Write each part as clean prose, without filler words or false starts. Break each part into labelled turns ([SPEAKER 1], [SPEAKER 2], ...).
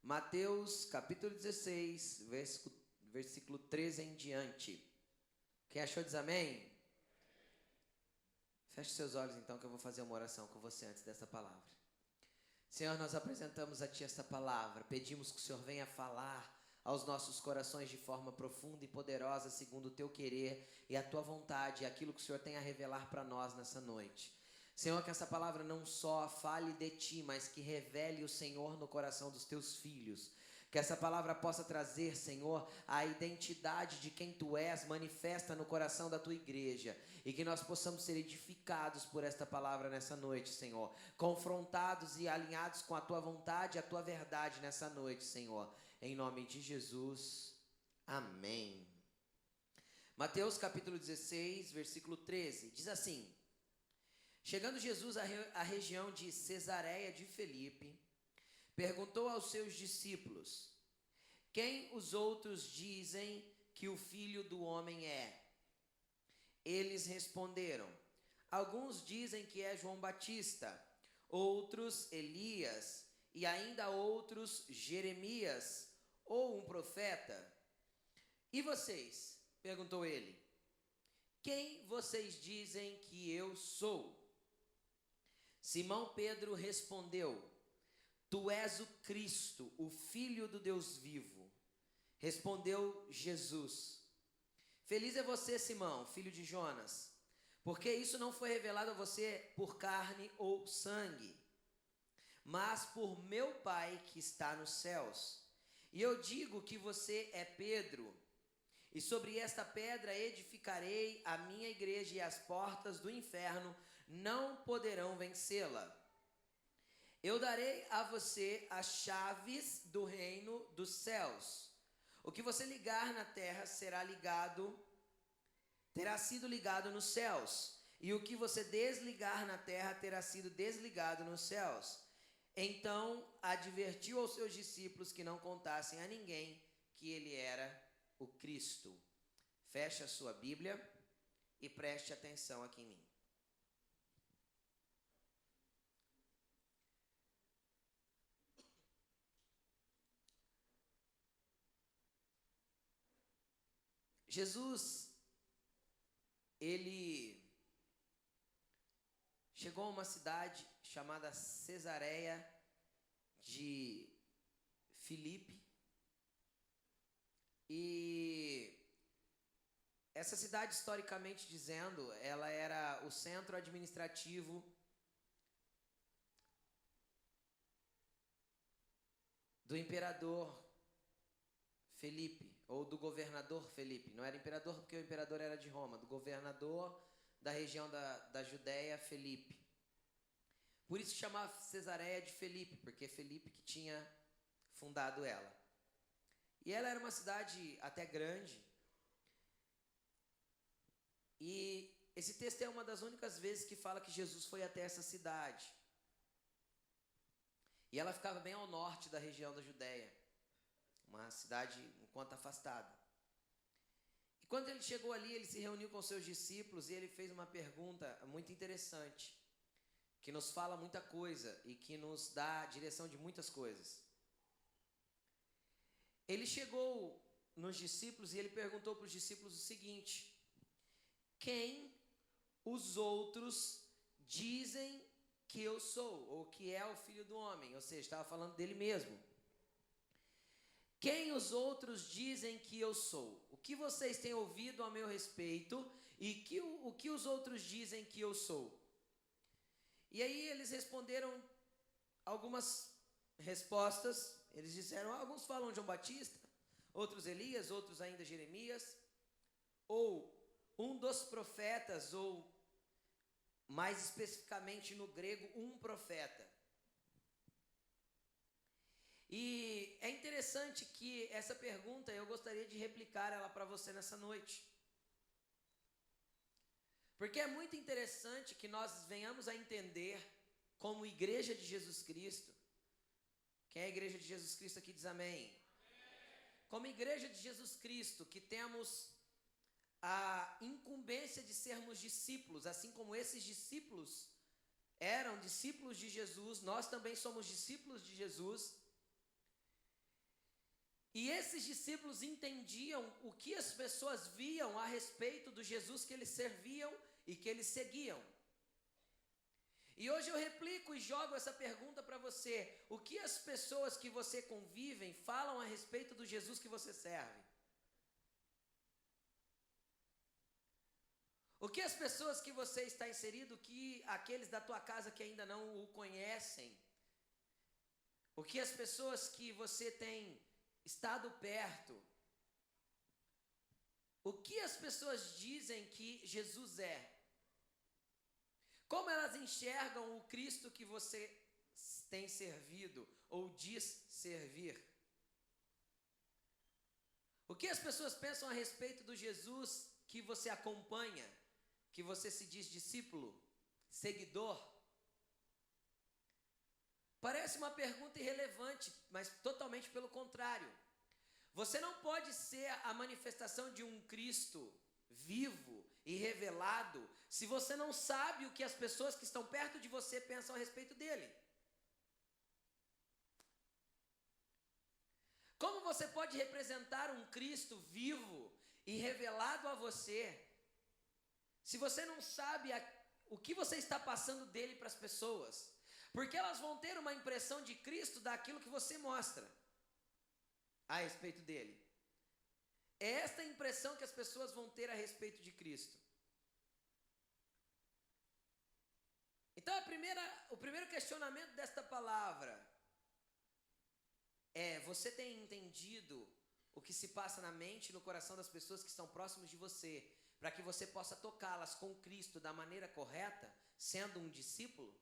[SPEAKER 1] Mateus capítulo 16, versículo 13 em diante. Quem achou diz amém? Feche seus olhos então que eu vou fazer uma oração com você antes dessa palavra. Senhor, nós apresentamos a Ti esta palavra, pedimos que o Senhor venha falar aos nossos corações de forma profunda e poderosa, segundo o Teu querer e a Tua vontade, aquilo que o Senhor tem a revelar para nós nessa noite. Senhor, que essa palavra não só fale de Ti, mas que revele o Senhor no coração dos Teus filhos. Que essa palavra possa trazer, Senhor, a identidade de quem Tu és, manifesta no coração da Tua igreja. E que nós possamos ser edificados por esta palavra nessa noite, Senhor. Confrontados e alinhados com a Tua vontade e a Tua verdade nessa noite, Senhor. Em nome de Jesus, amém. Mateus capítulo 16, versículo 13, diz assim: Chegando Jesus à região de Cesareia de Filipe, perguntou aos seus discípulos: Quem os outros dizem que o Filho do Homem é? Eles responderam: Alguns dizem que é João Batista, outros Elias, e ainda outros Jeremias, ou um profeta. E vocês? Perguntou ele. Quem vocês dizem que eu sou? Simão Pedro respondeu: Tu és o Cristo, o Filho do Deus vivo. Respondeu Jesus: Feliz é você, Simão, filho de Jonas, porque isso não foi revelado a você por carne ou sangue, mas por meu Pai que está nos céus. E eu digo que você é Pedro, e sobre esta pedra edificarei a minha igreja, e as portas do inferno não poderão vencê-la. Eu darei a você as chaves do reino dos céus. O que você ligar na terra terá sido ligado nos céus, e o que você desligar na terra terá sido desligado nos céus. Então advertiu aos seus discípulos que não contassem a ninguém que ele era o Cristo. Feche a sua Bíblia e preste atenção aqui em mim. Jesus, ele chegou a uma cidade chamada Cesareia de Filipe, e essa cidade, historicamente dizendo, ela era o centro administrativo do imperador Filipe, ou do governador Filipe. Não era imperador porque o imperador era de Roma, do governador da região da Judéia, Filipe. Por isso chamava Cesareia de Filipe, porque Filipe que tinha fundado ela. E ela era uma cidade até grande. E esse texto é uma das únicas vezes que fala que Jesus foi até essa cidade. E ela ficava bem ao norte da região da Judéia, uma cidade um quanto afastada. E quando ele chegou ali, ele se reuniu com seus discípulos e ele fez uma pergunta muito interessante, que nos fala muita coisa e que nos dá a direção de muitas coisas. Ele chegou nos discípulos e ele perguntou para os discípulos o seguinte: Quem os outros dizem que eu sou, ou que é o Filho do Homem? Ou seja, estava falando dele mesmo. Quem os outros dizem que eu sou? O que vocês têm ouvido a meu respeito e o que os outros dizem que eu sou? E aí eles responderam algumas respostas. Eles disseram: alguns falam João Batista, outros Elias, outros ainda Jeremias, ou um dos profetas, ou mais especificamente no grego, um profeta. E é interessante que essa pergunta eu gostaria de replicar ela para você nessa noite. Porque é muito interessante que nós venhamos a entender, como igreja de Jesus Cristo. Quem é a igreja de Jesus Cristo aqui diz amém. Como igreja de Jesus Cristo, que temos a incumbência de sermos discípulos, assim como esses discípulos eram discípulos de Jesus, nós também somos discípulos de Jesus. E esses discípulos entendiam o que as pessoas viam a respeito do Jesus que eles serviam e que eles seguiam. E hoje eu replico e jogo essa pergunta para você: o que as pessoas que você convivem falam a respeito do Jesus que você serve? O que as pessoas que você está inserido, que aqueles da tua casa que ainda não o conhecem, o que as pessoas que você tem estado perto, o que as pessoas dizem que Jesus é? Como elas enxergam o Cristo que você tem servido ou diz servir? O que as pessoas pensam a respeito do Jesus que você acompanha, que você se diz discípulo, seguidor? Parece uma pergunta irrelevante, mas totalmente pelo contrário. Você não pode ser a manifestação de um Cristo vivo e revelado se você não sabe o que as pessoas que estão perto de você pensam a respeito dele. Como você pode representar um Cristo vivo e revelado a você se você não sabe o que você está passando dele para as pessoas? Porque elas vão ter uma impressão de Cristo daquilo que você mostra a respeito dele. É esta impressão que as pessoas vão ter a respeito de Cristo. Então o primeiro questionamento desta palavra é: você tem entendido o que se passa na mente e no coração das pessoas que estão próximas de você, para que você possa tocá-las com Cristo da maneira correta, sendo um discípulo?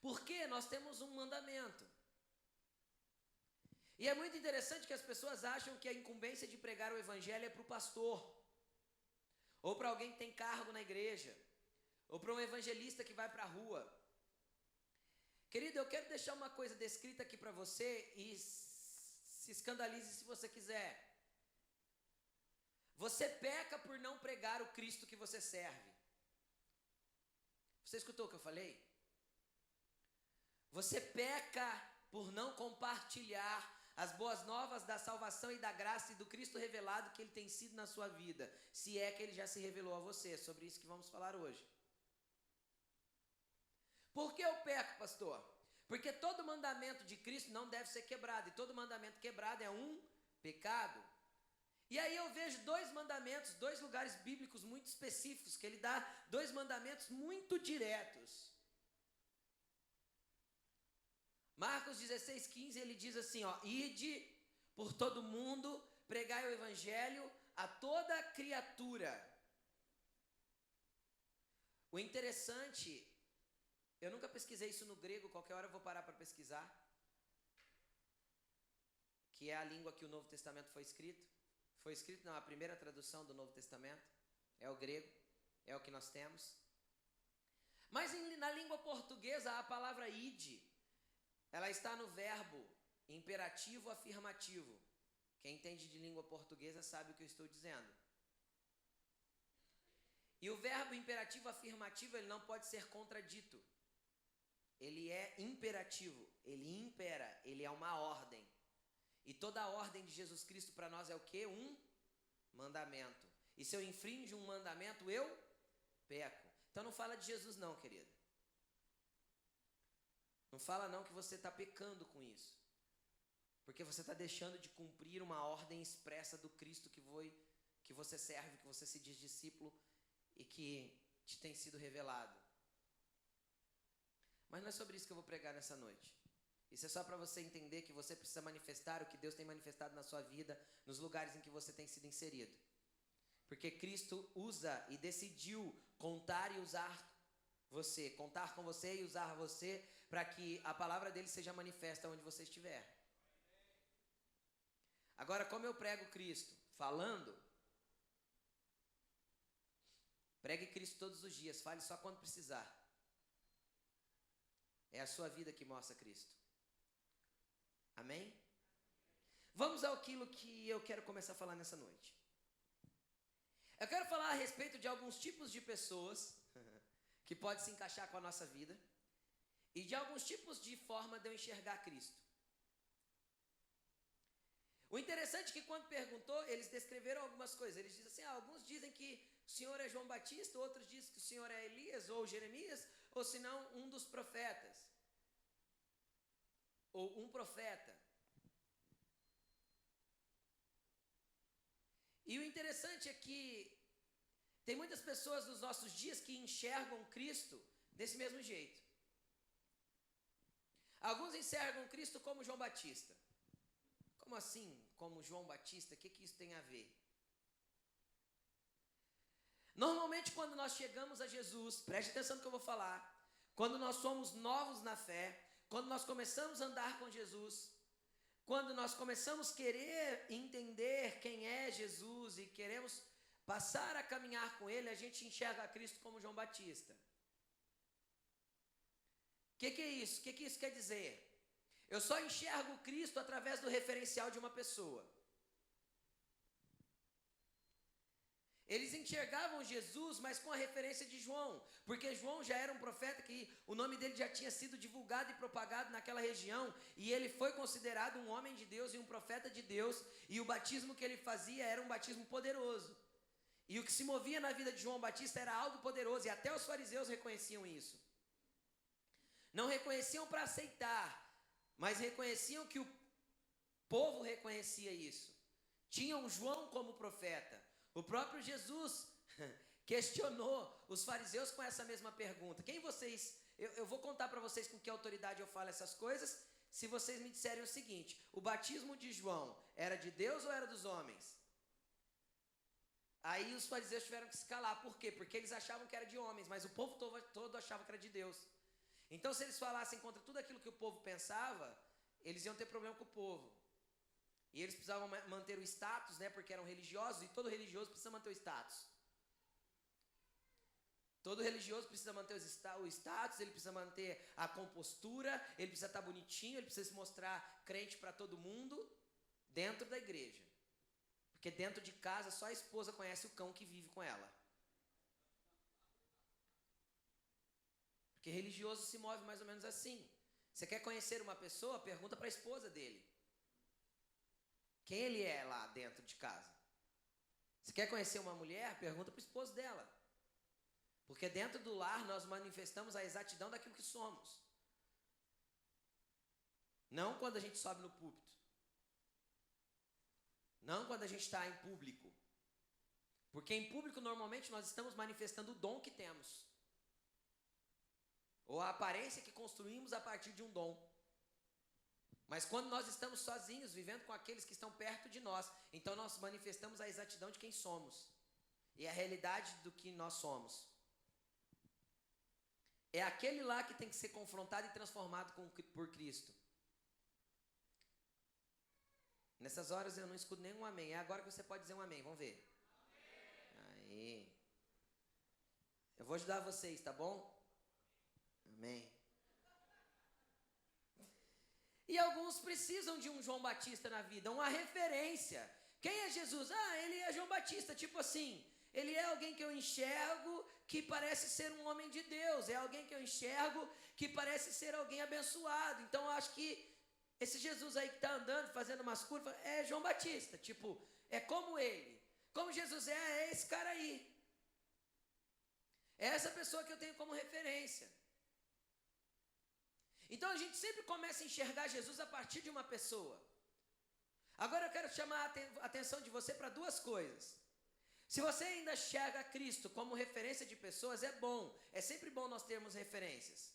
[SPEAKER 1] Porque nós temos um mandamento. E é muito interessante que as pessoas acham que a incumbência de pregar o evangelho é para o pastor, ou para alguém que tem cargo na igreja, ou para um evangelista que vai para a rua. Querido, eu quero deixar uma coisa descrita aqui para você e se escandalize se você quiser. Você peca por não pregar o Cristo que você serve. Você escutou o que eu falei? Você peca por não compartilhar as boas novas da salvação e da graça e do Cristo revelado que Ele tem sido na sua vida, se é que Ele já se revelou a você. É sobre isso que vamos falar hoje. Por que eu peco, pastor? Porque todo mandamento de Cristo não deve ser quebrado, e todo mandamento quebrado é um pecado. E aí eu vejo dois mandamentos, dois lugares bíblicos muito específicos, que Ele dá dois mandamentos muito diretos. Marcos 16:15, ele diz assim, ó: ide por todo mundo, pregai o evangelho a toda criatura. O interessante, eu nunca pesquisei isso no grego, qualquer hora eu vou parar para pesquisar, que é a língua que o Novo Testamento foi escrito. Foi escrito, não, a primeira tradução do Novo Testamento é o grego, é o que nós temos. Mas na língua portuguesa, a palavra ide, ela está no verbo imperativo afirmativo. Quem entende de língua portuguesa sabe o que eu estou dizendo. E o verbo imperativo afirmativo, ele não pode ser contradito. Ele é imperativo, ele impera, ele é uma ordem. E toda a ordem de Jesus Cristo para nós é o quê? Um mandamento. E se eu infringo um mandamento, eu peco. Então não fala de Jesus não, querido. Não fala não que você está pecando com isso. Porque você está deixando de cumprir uma ordem expressa do Cristo que você serve, que você se diz discípulo e que te tem sido revelado. Mas não é sobre isso que eu vou pregar nessa noite. Isso é só para você entender que você precisa manifestar o que Deus tem manifestado na sua vida, nos lugares em que você tem sido inserido. Porque Cristo usa e decidiu contar e usar você, contar com você e usar você para que a palavra dele seja manifesta onde você estiver. Agora, como eu prego Cristo? Falando. Pregue Cristo todos os dias, fale só quando precisar. É a sua vida que mostra Cristo. Amém? Vamos àquilo que eu quero começar a falar nessa noite. Eu quero falar a respeito de alguns tipos de pessoas que pode se encaixar com a nossa vida e de alguns tipos de forma de eu enxergar Cristo. O interessante é que quando perguntou, eles descreveram algumas coisas. Eles dizem assim, alguns dizem que o Senhor é João Batista, outros dizem que o Senhor é Elias ou Jeremias, ou se não, um dos profetas. Ou um profeta. E o interessante é que tem muitas pessoas nos nossos dias que enxergam Cristo desse mesmo jeito. Alguns enxergam Cristo como João Batista. Como assim, como João Batista? O que isso tem a ver? Normalmente, quando nós chegamos a Jesus, preste atenção no que eu vou falar. Quando nós somos novos na fé, quando nós começamos a andar com Jesus, quando nós começamos a querer entender quem é Jesus e queremos passar a caminhar com Ele, a gente enxerga Cristo como João Batista. O que é isso? O que isso quer dizer? Eu só enxergo Cristo através do referencial de uma pessoa. Eles enxergavam Jesus, mas com a referência de João, porque João já era um profeta que o nome dele já tinha sido divulgado e propagado naquela região, e ele foi considerado um homem de Deus e um profeta de Deus, e o batismo que ele fazia era um batismo poderoso. E o que se movia na vida de João Batista era algo poderoso, e até os fariseus reconheciam isso. Não reconheciam para aceitar, mas reconheciam que o povo reconhecia isso. Tinham João como profeta. O próprio Jesus questionou os fariseus com essa mesma pergunta. Quem vocês... Eu vou contar para vocês com que autoridade eu falo essas coisas, se vocês me disserem o seguinte: o batismo de João era de Deus ou era dos homens? Aí os fariseus tiveram que se calar. Por quê? Porque eles achavam que era de homens, mas o povo todo achava que era de Deus. Então, se eles falassem contra tudo aquilo que o povo pensava, eles iam ter problema com o povo. E eles precisavam manter o status, né, porque eram religiosos, e todo religioso precisa manter o status. Todo religioso precisa manter o status, ele precisa manter a compostura, ele precisa estar bonitinho, ele precisa se mostrar crente para todo mundo, dentro da igreja. Porque dentro de casa só a esposa conhece o cão que vive com ela. Porque religioso se move mais ou menos assim. Você quer conhecer uma pessoa? Pergunta para a esposa dele. Quem ele é lá dentro de casa. Você quer conhecer uma mulher? Pergunta para o esposo dela. Porque dentro do lar nós manifestamos a exatidão daquilo que somos. Não quando a gente sobe no púlpito. Não quando a gente está em público. Porque em público normalmente nós estamos manifestando o dom que temos. Ou a aparência que construímos a partir de um dom. Mas quando nós estamos sozinhos, vivendo com aqueles que estão perto de nós, então nós manifestamos a exatidão de quem somos. E a realidade do que nós somos. É aquele lá que tem que ser confrontado e transformado por Cristo. Nessas horas eu não escuto nenhum amém. É agora que você pode dizer um amém. Vamos ver. Amém. Aí. Eu vou ajudar vocês, tá bom? Amém. E alguns precisam de um João Batista na vida, uma referência. Quem é Jesus? Ele é João Batista, tipo assim, ele é alguém que eu enxergo que parece ser um homem de Deus, é alguém que eu enxergo que parece ser alguém abençoado. Então eu acho que esse Jesus aí que está andando, fazendo umas curvas, é João Batista, tipo, é como ele. Como Jesus é esse cara aí. É essa pessoa que eu tenho como referência. Então a gente sempre começa a enxergar Jesus a partir de uma pessoa. Agora eu quero chamar a atenção de você para duas coisas. Se você ainda enxerga Cristo como referência de pessoas, é bom. É sempre bom nós termos referências.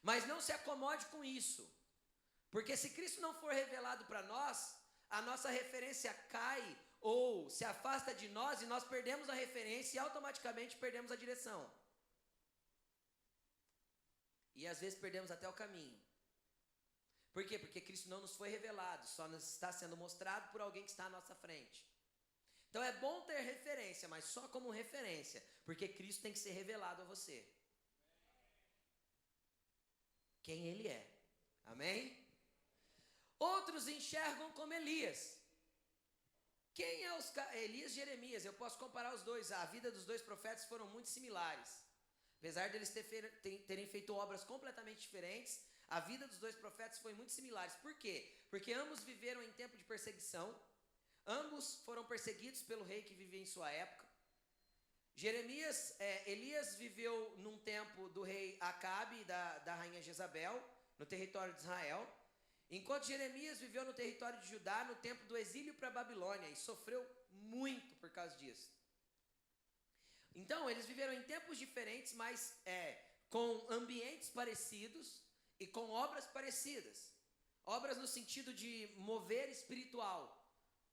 [SPEAKER 1] Mas não se acomode com isso. Porque se Cristo não for revelado para nós, a nossa referência cai ou se afasta de nós e nós perdemos a referência e automaticamente perdemos a direção. E às vezes perdemos até o caminho. Por quê? Porque Cristo não nos foi revelado, só nos está sendo mostrado por alguém que está à nossa frente. Então é bom ter referência, mas só como referência, porque Cristo tem que ser revelado a você. Quem Ele é. Amém? Outros enxergam como Elias. Quem é Elias e Jeremias? Eu posso comparar os dois. A vida dos dois profetas foram muito similares. Apesar deles terem feito obras completamente diferentes, a vida dos dois profetas foi muito similares. Por quê? Porque ambos viveram em tempo de perseguição, ambos foram perseguidos pelo rei que vivia em sua época. Elias viveu num tempo do rei Acabe e da rainha Jezabel, no território de Israel, enquanto Jeremias viveu no território de Judá, no tempo do exílio para a Babilônia, e sofreu muito por causa disso. Então, eles viveram em tempos diferentes, mas com ambientes parecidos e com obras parecidas. Obras no sentido de mover espiritual.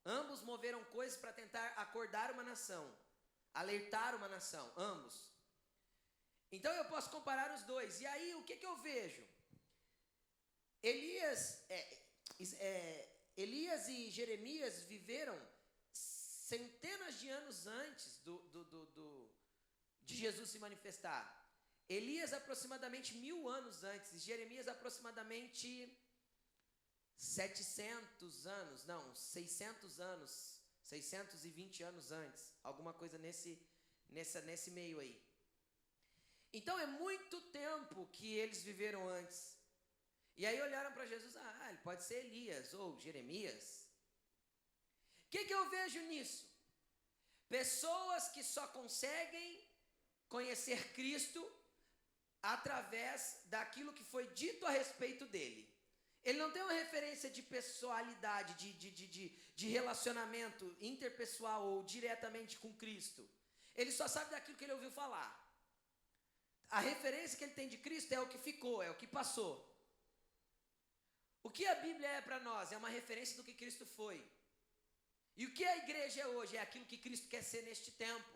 [SPEAKER 1] Ambos moveram coisas para tentar acordar uma nação, alertar uma nação, ambos. Então, eu posso comparar os dois. E aí, o que eu vejo? Elias e Jeremias viveram centenas de anos antes de Jesus se manifestar. Elias aproximadamente 1000 anos antes, e Jeremias aproximadamente 600 anos, 620 anos antes, alguma coisa nesse meio aí. Então é muito tempo que eles viveram antes. E aí olharam para Jesus, ele pode ser Elias ou Jeremias. O que eu vejo nisso? Pessoas que só conseguem conhecer Cristo através daquilo que foi dito a respeito dele. Ele não tem uma referência de pessoalidade, de relacionamento interpessoal ou diretamente com Cristo. Ele só sabe daquilo que ele ouviu falar. A referência que ele tem de Cristo é o que ficou, é o que passou. O que a Bíblia é para nós? É uma referência do que Cristo foi. E o que a igreja é hoje? É aquilo que Cristo quer ser neste tempo.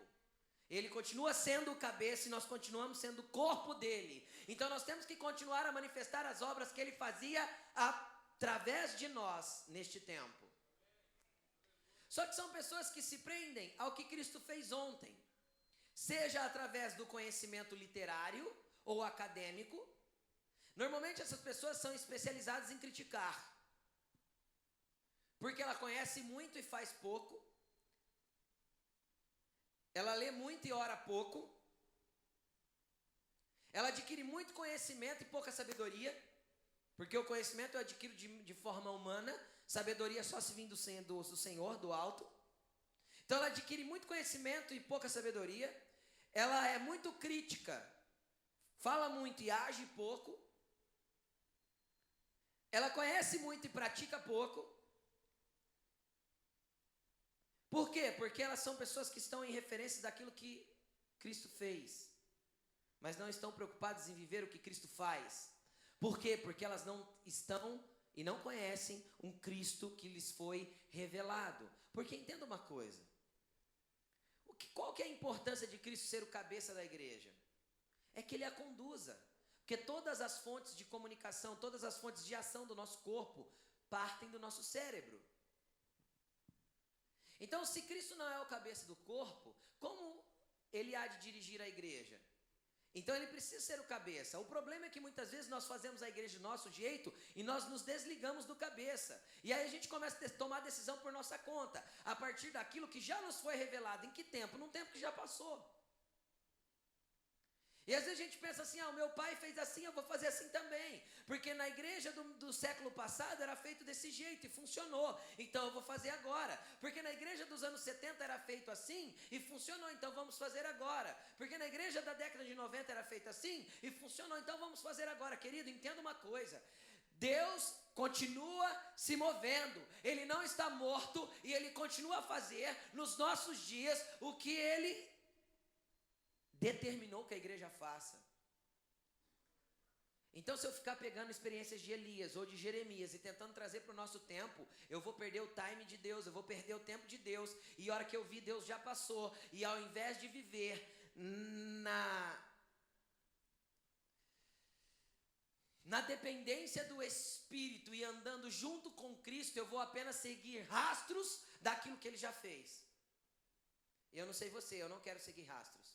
[SPEAKER 1] Ele continua sendo o cabeça e nós continuamos sendo o corpo dele. Então nós temos que continuar a manifestar as obras que ele fazia através de nós neste tempo. Só que são pessoas que se prendem ao que Cristo fez ontem. Seja através do conhecimento literário ou acadêmico. Normalmente essas pessoas são especializadas em criticar. Porque ela conhece muito e faz pouco. Ela lê muito e ora pouco. Ela adquire muito conhecimento e pouca sabedoria. Porque o conhecimento eu adquiro de forma humana. Sabedoria só se vem do Senhor, do alto. Então ela adquire muito conhecimento e pouca sabedoria. Ela é muito crítica. Fala muito e age pouco. Ela conhece muito e pratica pouco. Por quê? Porque elas são pessoas que estão em referência daquilo que Cristo fez, mas não estão preocupadas em viver o que Cristo faz. Por quê? Porque elas não estão e não conhecem um Cristo que lhes foi revelado. Porque entenda uma coisa, qual que é a importância de Cristo ser o cabeça da igreja? É que Ele a conduza. Porque todas as fontes de comunicação, todas as fontes de ação do nosso corpo partem do nosso cérebro. Então, se Cristo não é o cabeça do corpo, como Ele há de dirigir a igreja? Então, Ele precisa ser o cabeça. O problema é que muitas vezes nós fazemos a igreja do nosso jeito e nós nos desligamos do cabeça. E aí a gente começa a tomar decisão por nossa conta, a partir daquilo que já nos foi revelado. Em que tempo? Num tempo que já passou. E às vezes a gente pensa assim, o meu pai fez assim, eu vou fazer assim também. Porque na igreja do século passado era feito desse jeito e funcionou. Então eu vou fazer agora. Porque na igreja dos anos 70 era feito assim e funcionou, então vamos fazer agora. Porque na igreja da década de 90 era feito assim e funcionou, então vamos fazer agora. Querido, entenda uma coisa. Deus continua se movendo. Ele não está morto e Ele continua a fazer nos nossos dias o que Ele determinou que a igreja faça. Então, se eu ficar pegando experiências de Elias ou de Jeremias e tentando trazer para o nosso tempo, eu vou perder o time de Deus, eu vou perder o tempo de Deus. E a hora que eu vi, Deus já passou. E ao invés de viver na dependência do Espírito e andando junto com Cristo, eu vou apenas seguir rastros daquilo que Ele já fez. Eu não sei você, eu não quero seguir rastros.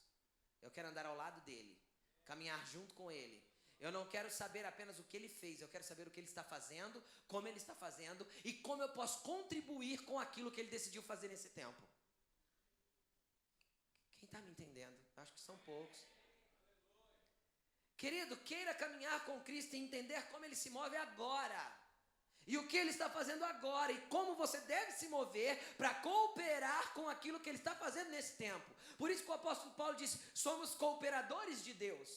[SPEAKER 1] Eu quero andar ao lado dele, caminhar junto com ele. Eu não quero saber apenas o que ele fez, eu quero saber o que ele está fazendo, como ele está fazendo e como eu posso contribuir com aquilo que ele decidiu fazer nesse tempo. Quem está me entendendo? Acho que são poucos. Querido, queira caminhar com Cristo e entender como Ele se move agora. E o que Ele está fazendo agora. E como você deve se mover para cooperar com aquilo que Ele está fazendo nesse tempo. Por isso que o apóstolo Paulo disse, somos cooperadores de Deus.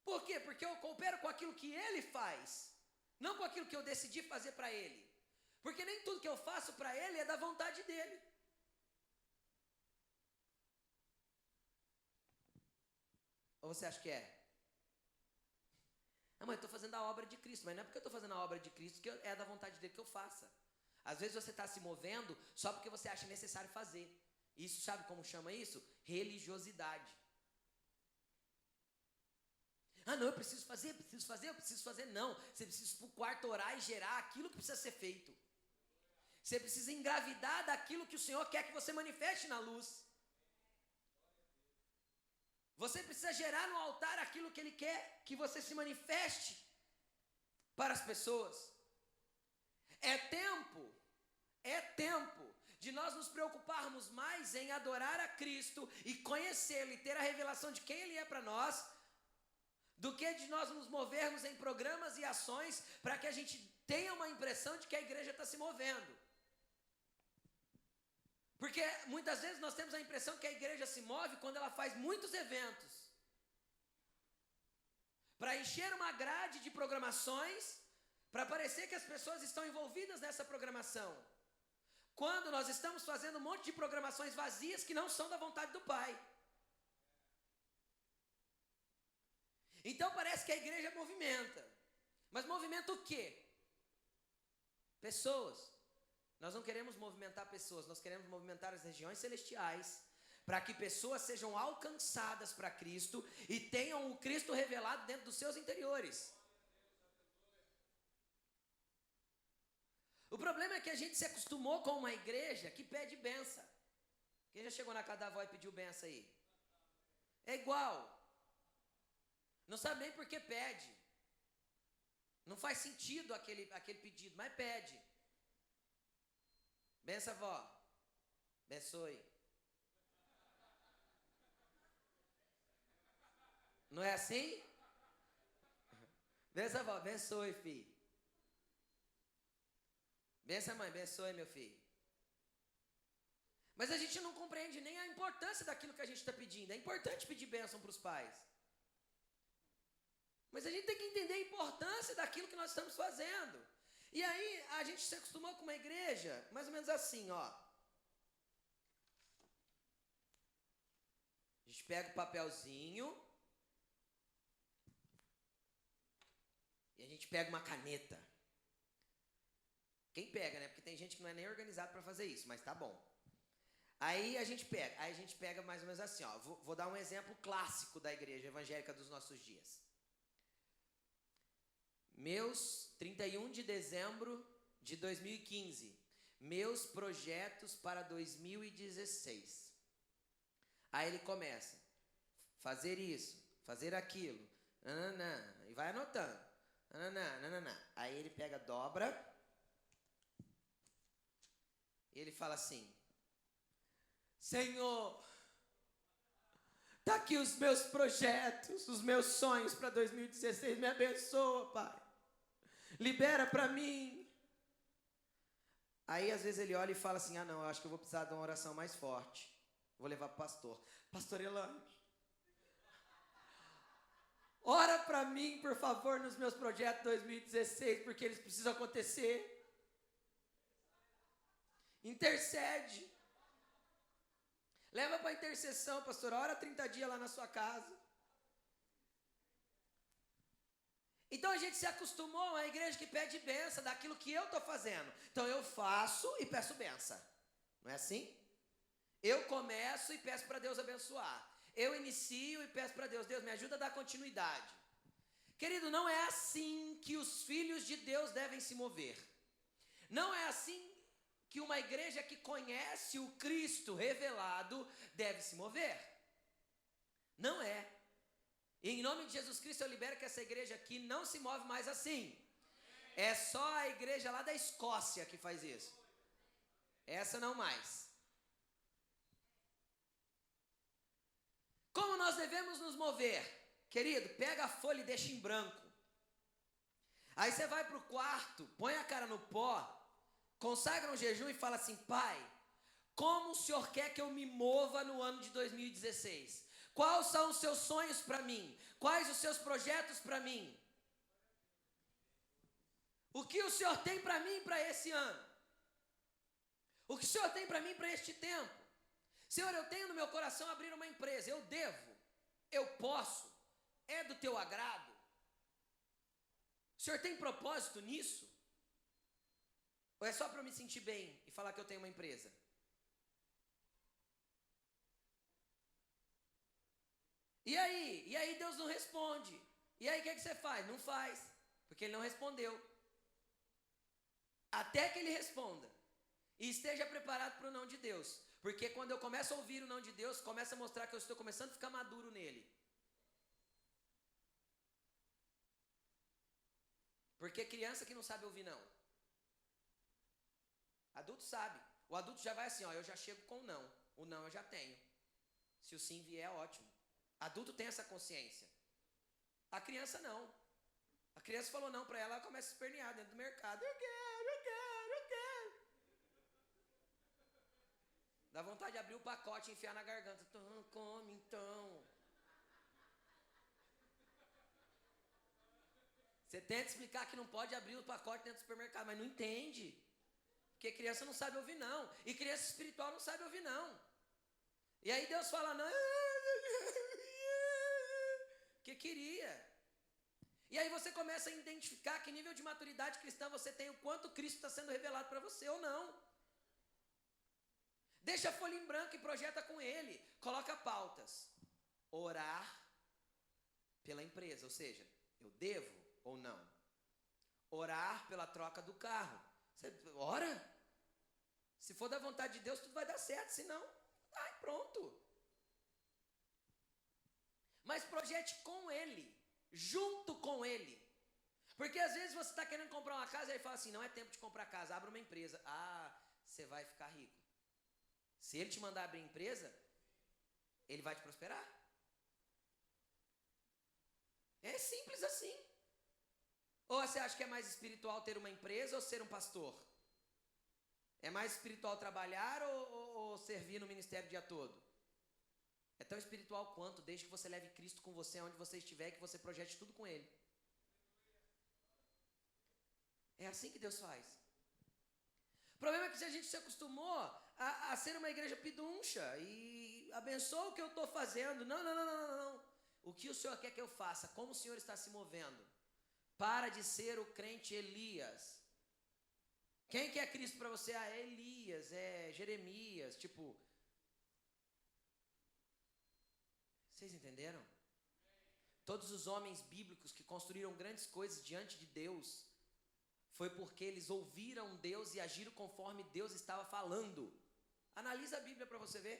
[SPEAKER 1] Por quê? Porque eu coopero com aquilo que Ele faz. Não com aquilo que eu decidi fazer para Ele. Porque nem tudo que eu faço para Ele é da vontade dEle. Ou você acha que é? Não, mas eu estou fazendo a obra de Cristo. Mas não é porque eu estou fazendo a obra de Cristo que é da vontade dele que eu faça. Às vezes você está se movendo só porque você acha necessário fazer. Isso, sabe como chama isso? Religiosidade. Ah, não, eu preciso fazer. Não, você precisa ir para o quarto orar e gerar aquilo que precisa ser feito. Você precisa engravidar daquilo que o Senhor quer que você manifeste na luz. Você precisa gerar no altar aquilo que Ele quer que você se manifeste para as pessoas. É tempo de nós nos preocuparmos mais em adorar a Cristo e conhecê-lo e ter a revelação de quem Ele é para nós, do que de nós nos movermos em programas e ações para que a gente tenha uma impressão de que a igreja está se movendo. Porque muitas vezes nós temos a impressão que a igreja se move quando ela faz muitos eventos. Para encher uma grade de programações, para parecer que as pessoas estão envolvidas nessa programação. Quando nós estamos fazendo um monte de programações vazias que não são da vontade do Pai. Então parece que a igreja movimenta. Mas movimenta o quê? Pessoas. Nós não queremos movimentar pessoas, nós queremos movimentar as regiões celestiais, para que pessoas sejam alcançadas para Cristo e tenham o Cristo revelado dentro dos seus interiores. O problema é que a gente se acostumou com uma igreja que pede benção. Quem já chegou na casa da avó e pediu benção aí? É igual. Não sabe nem por que pede. Não faz sentido aquele pedido, mas pede. Benção, avó. Abençoe. Não é assim? Benção, avó. Abençoe, filho. Benção, mãe. Abençoe, meu filho. Mas a gente não compreende nem a importância daquilo que a gente está pedindo. É importante pedir bênção para os pais. Mas a gente tem que entender a importância daquilo que nós estamos fazendo. E aí, a gente se acostumou com uma igreja, mais ou menos assim, ó. A gente pega o papelzinho. E a gente pega uma caneta. Quem pega, né? Porque tem gente que não é nem organizado para fazer isso, mas tá bom. Aí a gente pega mais ou menos assim, ó. Vou dar um exemplo clássico da igreja evangélica dos nossos dias. Meus 31 de dezembro de 2015. Meus projetos para 2016. Aí ele começa. Fazer isso, fazer aquilo. Nananã, e vai anotando. Nananã, nananã. Aí ele pega, dobra. E ele fala assim: Senhor, tá aqui os meus projetos, os meus sonhos para 2016. Me abençoa, Pai. Libera para mim. Aí às vezes ele olha e fala assim: ah não, eu acho que eu vou precisar de uma oração mais forte. Vou levar para o pastor. Pastor Elane, ora para mim, por favor, nos meus projetos 2016, porque eles precisam acontecer. Intercede. Leva para intercessão, pastor. Ora 30 dias lá na sua casa. Então a gente se acostumou a uma igreja que pede benção daquilo que eu estou fazendo. Então eu faço e peço benção. Não é assim? Eu começo e peço para Deus abençoar. Eu inicio e peço para Deus: Deus, me ajuda a dar continuidade. Querido, não é assim que os filhos de Deus devem se mover. Não é assim que uma igreja que conhece o Cristo revelado deve se mover. Não é. E em nome de Jesus Cristo eu libero que essa igreja aqui não se move mais assim. É só a igreja lá da Escócia que faz isso. Essa não mais. Como nós devemos nos mover? Querido, pega a folha e deixa em branco. Aí você vai para o quarto, põe a cara no pó, consagra um jejum e fala assim: Pai, como o Senhor quer que eu me mova no ano de 2016? Quais são os seus sonhos para mim? Quais os seus projetos para mim? O que o Senhor tem para mim para esse ano? O que o Senhor tem para mim para este tempo? Senhor, eu tenho no meu coração abrir uma empresa, eu devo, eu posso, é do teu agrado? O Senhor tem propósito nisso? Ou é só para eu me sentir bem e falar que eu tenho uma empresa? E aí Deus não responde. E aí o que é que você faz? Não faz, porque Ele não respondeu. Até que Ele responda. E esteja preparado para o não de Deus. Porque quando eu começo a ouvir o não de Deus, começa a mostrar que eu estou começando a ficar maduro nele. Porque criança que não sabe ouvir não. Adulto sabe. O adulto já vai assim, ó, eu já chego com o não. O não eu já tenho. Se o sim vier, é ótimo. Adulto tem essa consciência. A criança não. A criança falou não para ela, ela começa a espernear dentro do mercado. Eu quero. Dá vontade de abrir o pacote e enfiar na garganta. Então, come então. Você tenta explicar que não pode abrir o pacote dentro do supermercado, mas não entende. Porque criança não sabe ouvir não. E criança espiritual não sabe ouvir não. E aí Deus fala não. Que queria. E aí você começa a identificar que nível de maturidade cristã você tem, o quanto Cristo está sendo revelado para você ou não. Deixa a folha em branco e projeta com Ele. Coloca pautas. Orar pela empresa, ou seja, eu devo ou não? Orar pela troca do carro. Você ora? Se for da vontade de Deus, tudo vai dar certo. Se não, ai, pronto. Mas projete com Ele, junto com Ele. Porque às vezes você está querendo comprar uma casa e ele fala assim, não é tempo de comprar casa, abre uma empresa. Ah, você vai ficar rico. Se Ele te mandar abrir empresa, Ele vai te prosperar. É simples assim. Ou você acha que é mais espiritual ter uma empresa ou ser um pastor? É mais espiritual trabalhar ou servir no ministério o dia todo? É tão espiritual quanto, desde que você leve Cristo com você aonde você estiver e que você projete tudo com Ele. É assim que Deus faz. O problema é que a gente se acostumou a ser uma igreja piduncha e abençoa o que eu estou fazendo. Não. O que o Senhor quer que eu faça? Como o Senhor está se movendo? Para de ser o crente Elias. Quem que é Cristo para você? Ah, é Elias, é Jeremias, tipo... Vocês entenderam? Todos os homens bíblicos que construíram grandes coisas diante de Deus, foi porque eles ouviram Deus e agiram conforme Deus estava falando. Analisa a Bíblia para você ver.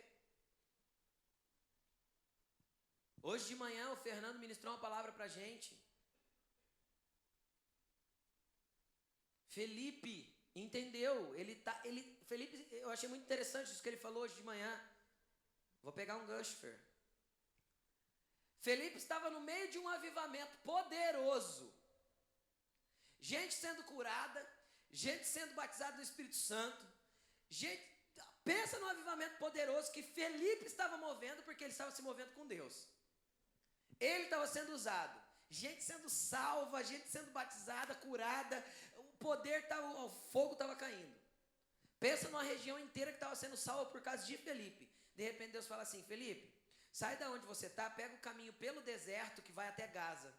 [SPEAKER 1] Hoje de manhã o Fernando ministrou uma palavra para a gente. Felipe entendeu. Felipe, eu achei muito interessante isso que ele falou hoje de manhã. Vou pegar um gancho, Fer. Felipe estava no meio de um avivamento poderoso. Gente sendo curada, gente sendo batizada no Espírito Santo. Gente, pensa num avivamento poderoso que Felipe estava movendo, porque ele estava se movendo com Deus. Ele estava sendo usado. Gente sendo salva, gente sendo batizada, curada. O poder, o fogo estava caindo. Pensa numa região inteira que estava sendo salva por causa de Felipe. De repente Deus fala assim, Felipe, sai da onde você está, pega o caminho pelo deserto que vai até Gaza.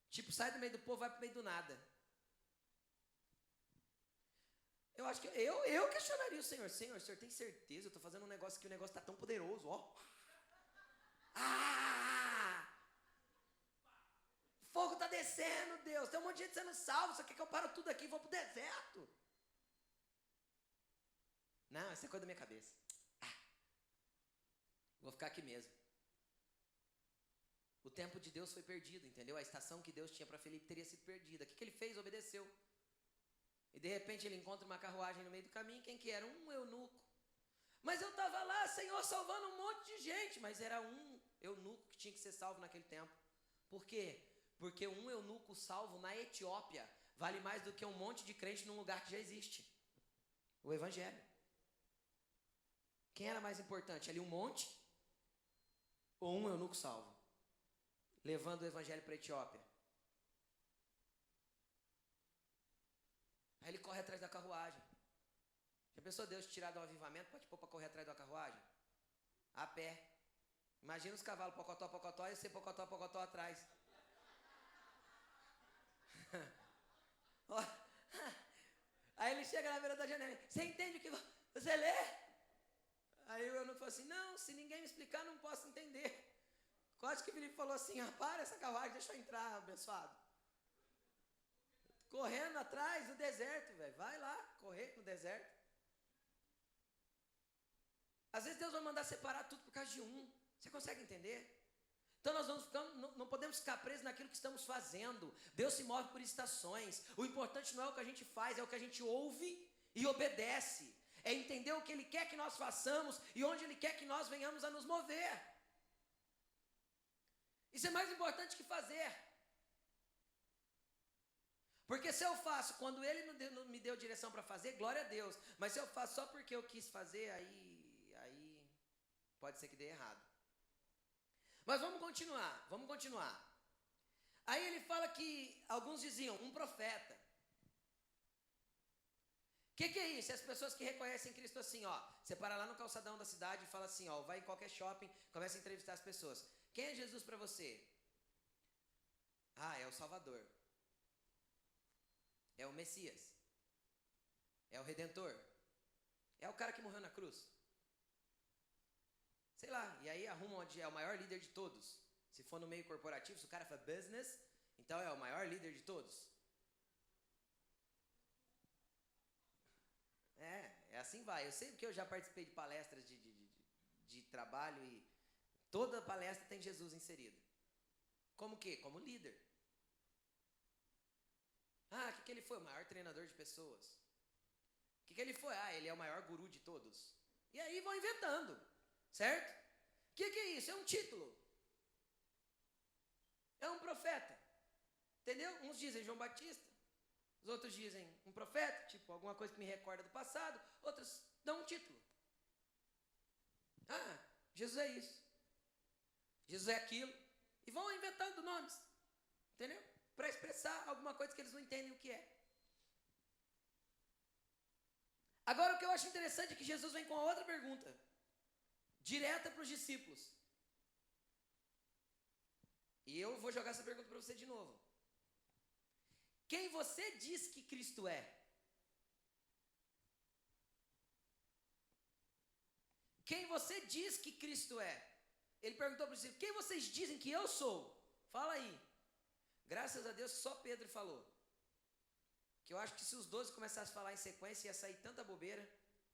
[SPEAKER 1] Tipo, sai do meio do povo, vai para o meio do nada. Eu acho que eu questionaria o Senhor. Senhor, o Senhor tem certeza? Eu estou fazendo um negócio que o negócio está tão poderoso, ó. O fogo está descendo, Deus. Tem um monte de gente sendo salvo. Você quer que eu paro tudo aqui e vou para o deserto? Não, essa é coisa da minha cabeça. Vou ficar aqui mesmo. O tempo de Deus foi perdido, entendeu? A estação que Deus tinha para Felipe teria sido perdida. O que ele fez? Obedeceu. E de repente ele encontra uma carruagem no meio do caminho. Quem que era? Um eunuco. Mas eu estava lá, Senhor, salvando um monte de gente. Mas era um eunuco que tinha que ser salvo naquele tempo. Por quê? Porque um eunuco salvo na Etiópia vale mais do que um monte de crente num lugar que já existe. O Evangelho. Quem era mais importante? Ali um monte ou um eunuco salvo? Levando o Evangelho para a Etiópia. Aí ele corre atrás da carruagem. Já pensou Deus tirar do avivamento para te pôr para correr atrás da carruagem? A pé. Imagina os cavalos pocotó, pocotó e você pocotó, pocotó atrás. Aí ele chega na beira da janela. Você entende o que você lê? Aí o eunuco falou assim, não, se ninguém me explicar, não posso entender. Quase que o Felipe falou assim, para essa carruagem, deixa eu entrar, abençoado. Correndo atrás do deserto, velho. Vai lá, correr no deserto. Às vezes Deus vai mandar separar tudo por causa de um. Você consegue entender? Então nós não podemos ficar presos naquilo que estamos fazendo. Deus se move por estações. O importante não é o que a gente faz, é o que a gente ouve e obedece. É entender o que Ele quer que nós façamos e onde Ele quer que nós venhamos a nos mover. Isso é mais importante que fazer. Porque se eu faço quando Ele não me deu direção para fazer, glória a Deus. Mas se eu faço só porque eu quis fazer, aí pode ser que dê errado. Mas vamos continuar. Aí ele fala que alguns diziam, um profeta. O que é isso? As pessoas que reconhecem Cristo assim, ó. Você para lá no calçadão da cidade e fala assim, ó. Vai em qualquer shopping, começa a entrevistar as pessoas. Quem é Jesus para você? Ah, é o Salvador. É o Messias. É o Redentor. É o cara que morreu na cruz. Sei lá, e aí arruma onde é o maior líder de todos. Se for no meio corporativo, se o cara for business, então é o maior líder de todos. É assim vai. Eu sei porque eu já participei de palestras de trabalho e toda palestra tem Jesus inserido. Como o quê? Como líder. Ah, o que ele foi? O maior treinador de pessoas. O que ele foi? Ah, ele é o maior guru de todos. E aí vão inventando, certo? O que é isso? É um título. É um profeta. Entendeu? Uns dizem João Batista. Os outros dizem um profeta, tipo alguma coisa que me recorda do passado. Outros dão um título. Ah, Jesus é isso. Jesus é aquilo. E vão inventando nomes. Entendeu? Para expressar alguma coisa que eles não entendem o que é. Agora o que eu acho interessante é que Jesus vem com a outra pergunta. Direta para os discípulos. E eu vou jogar essa pergunta para você de novo. Quem você diz que Cristo é? Quem você diz que Cristo é? Ele perguntou para os discípulos, quem vocês dizem que eu sou? Fala aí. Graças a Deus só Pedro falou. Que eu acho que se os 12 começassem a falar em sequência ia sair tanta bobeira.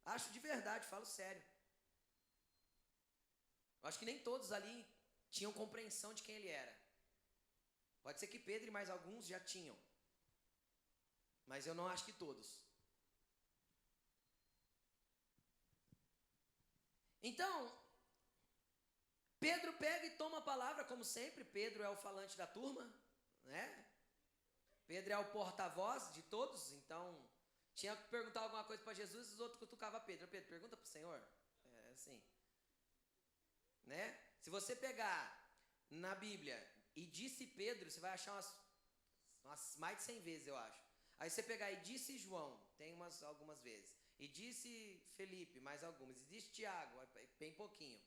[SPEAKER 1] Acho de verdade, falo sério. Eu acho que nem todos ali tinham compreensão de quem ele era. Pode ser que Pedro e mais alguns já tinham. Mas eu não acho que todos. Então, Pedro pega e toma a palavra, como sempre. Pedro é o falante da turma, né? Pedro é o porta-voz de todos. Então, tinha que perguntar alguma coisa para Jesus e os outros cutucavam Pedro. Pedro, pergunta para o Senhor. É assim. Né? Se você pegar na Bíblia e disse Pedro, você vai achar umas mais de 100 vezes, eu acho. Aí você pegar e disse João, tem algumas vezes. E disse Felipe, mais algumas. E disse Tiago, bem pouquinho.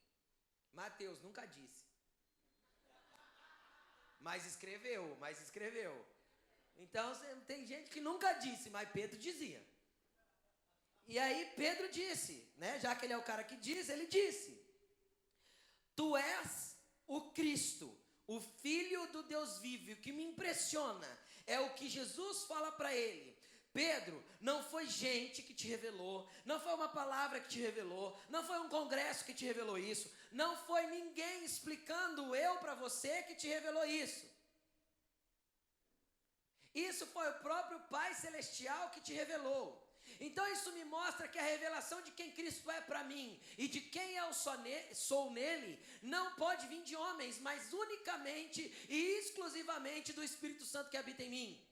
[SPEAKER 1] Mateus, nunca disse. Mas escreveu. Então tem gente que nunca disse, mas Pedro dizia. E aí Pedro disse, né? Já que ele é o cara que diz, ele disse. Tu és o Cristo, o Filho do Deus vivo. E o que me impressiona é o que Jesus fala para ele. Pedro, não foi gente que te revelou, não foi uma palavra que te revelou, não foi um congresso que te revelou isso, não foi ninguém explicando eu para você que te revelou isso. Isso foi o próprio Pai Celestial que te revelou. Então isso me mostra que a revelação de quem Cristo é para mim e de quem eu sou nele não pode vir de homens, mas unicamente e exclusivamente do Espírito Santo que habita em mim.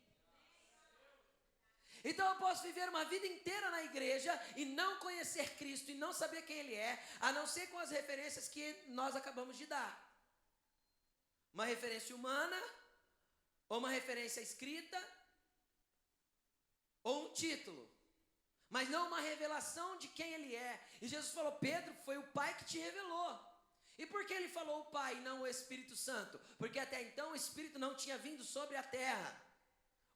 [SPEAKER 1] Então eu posso viver uma vida inteira na igreja e não conhecer Cristo e não saber quem Ele é, a não ser com as referências que nós acabamos de dar. Uma referência humana, ou uma referência escrita, ou um título, mas não uma revelação de quem Ele é. E Jesus falou: Pedro, foi o Pai que te revelou. E por que Ele falou o Pai e não o Espírito Santo? Porque até então o Espírito não tinha vindo sobre a terra.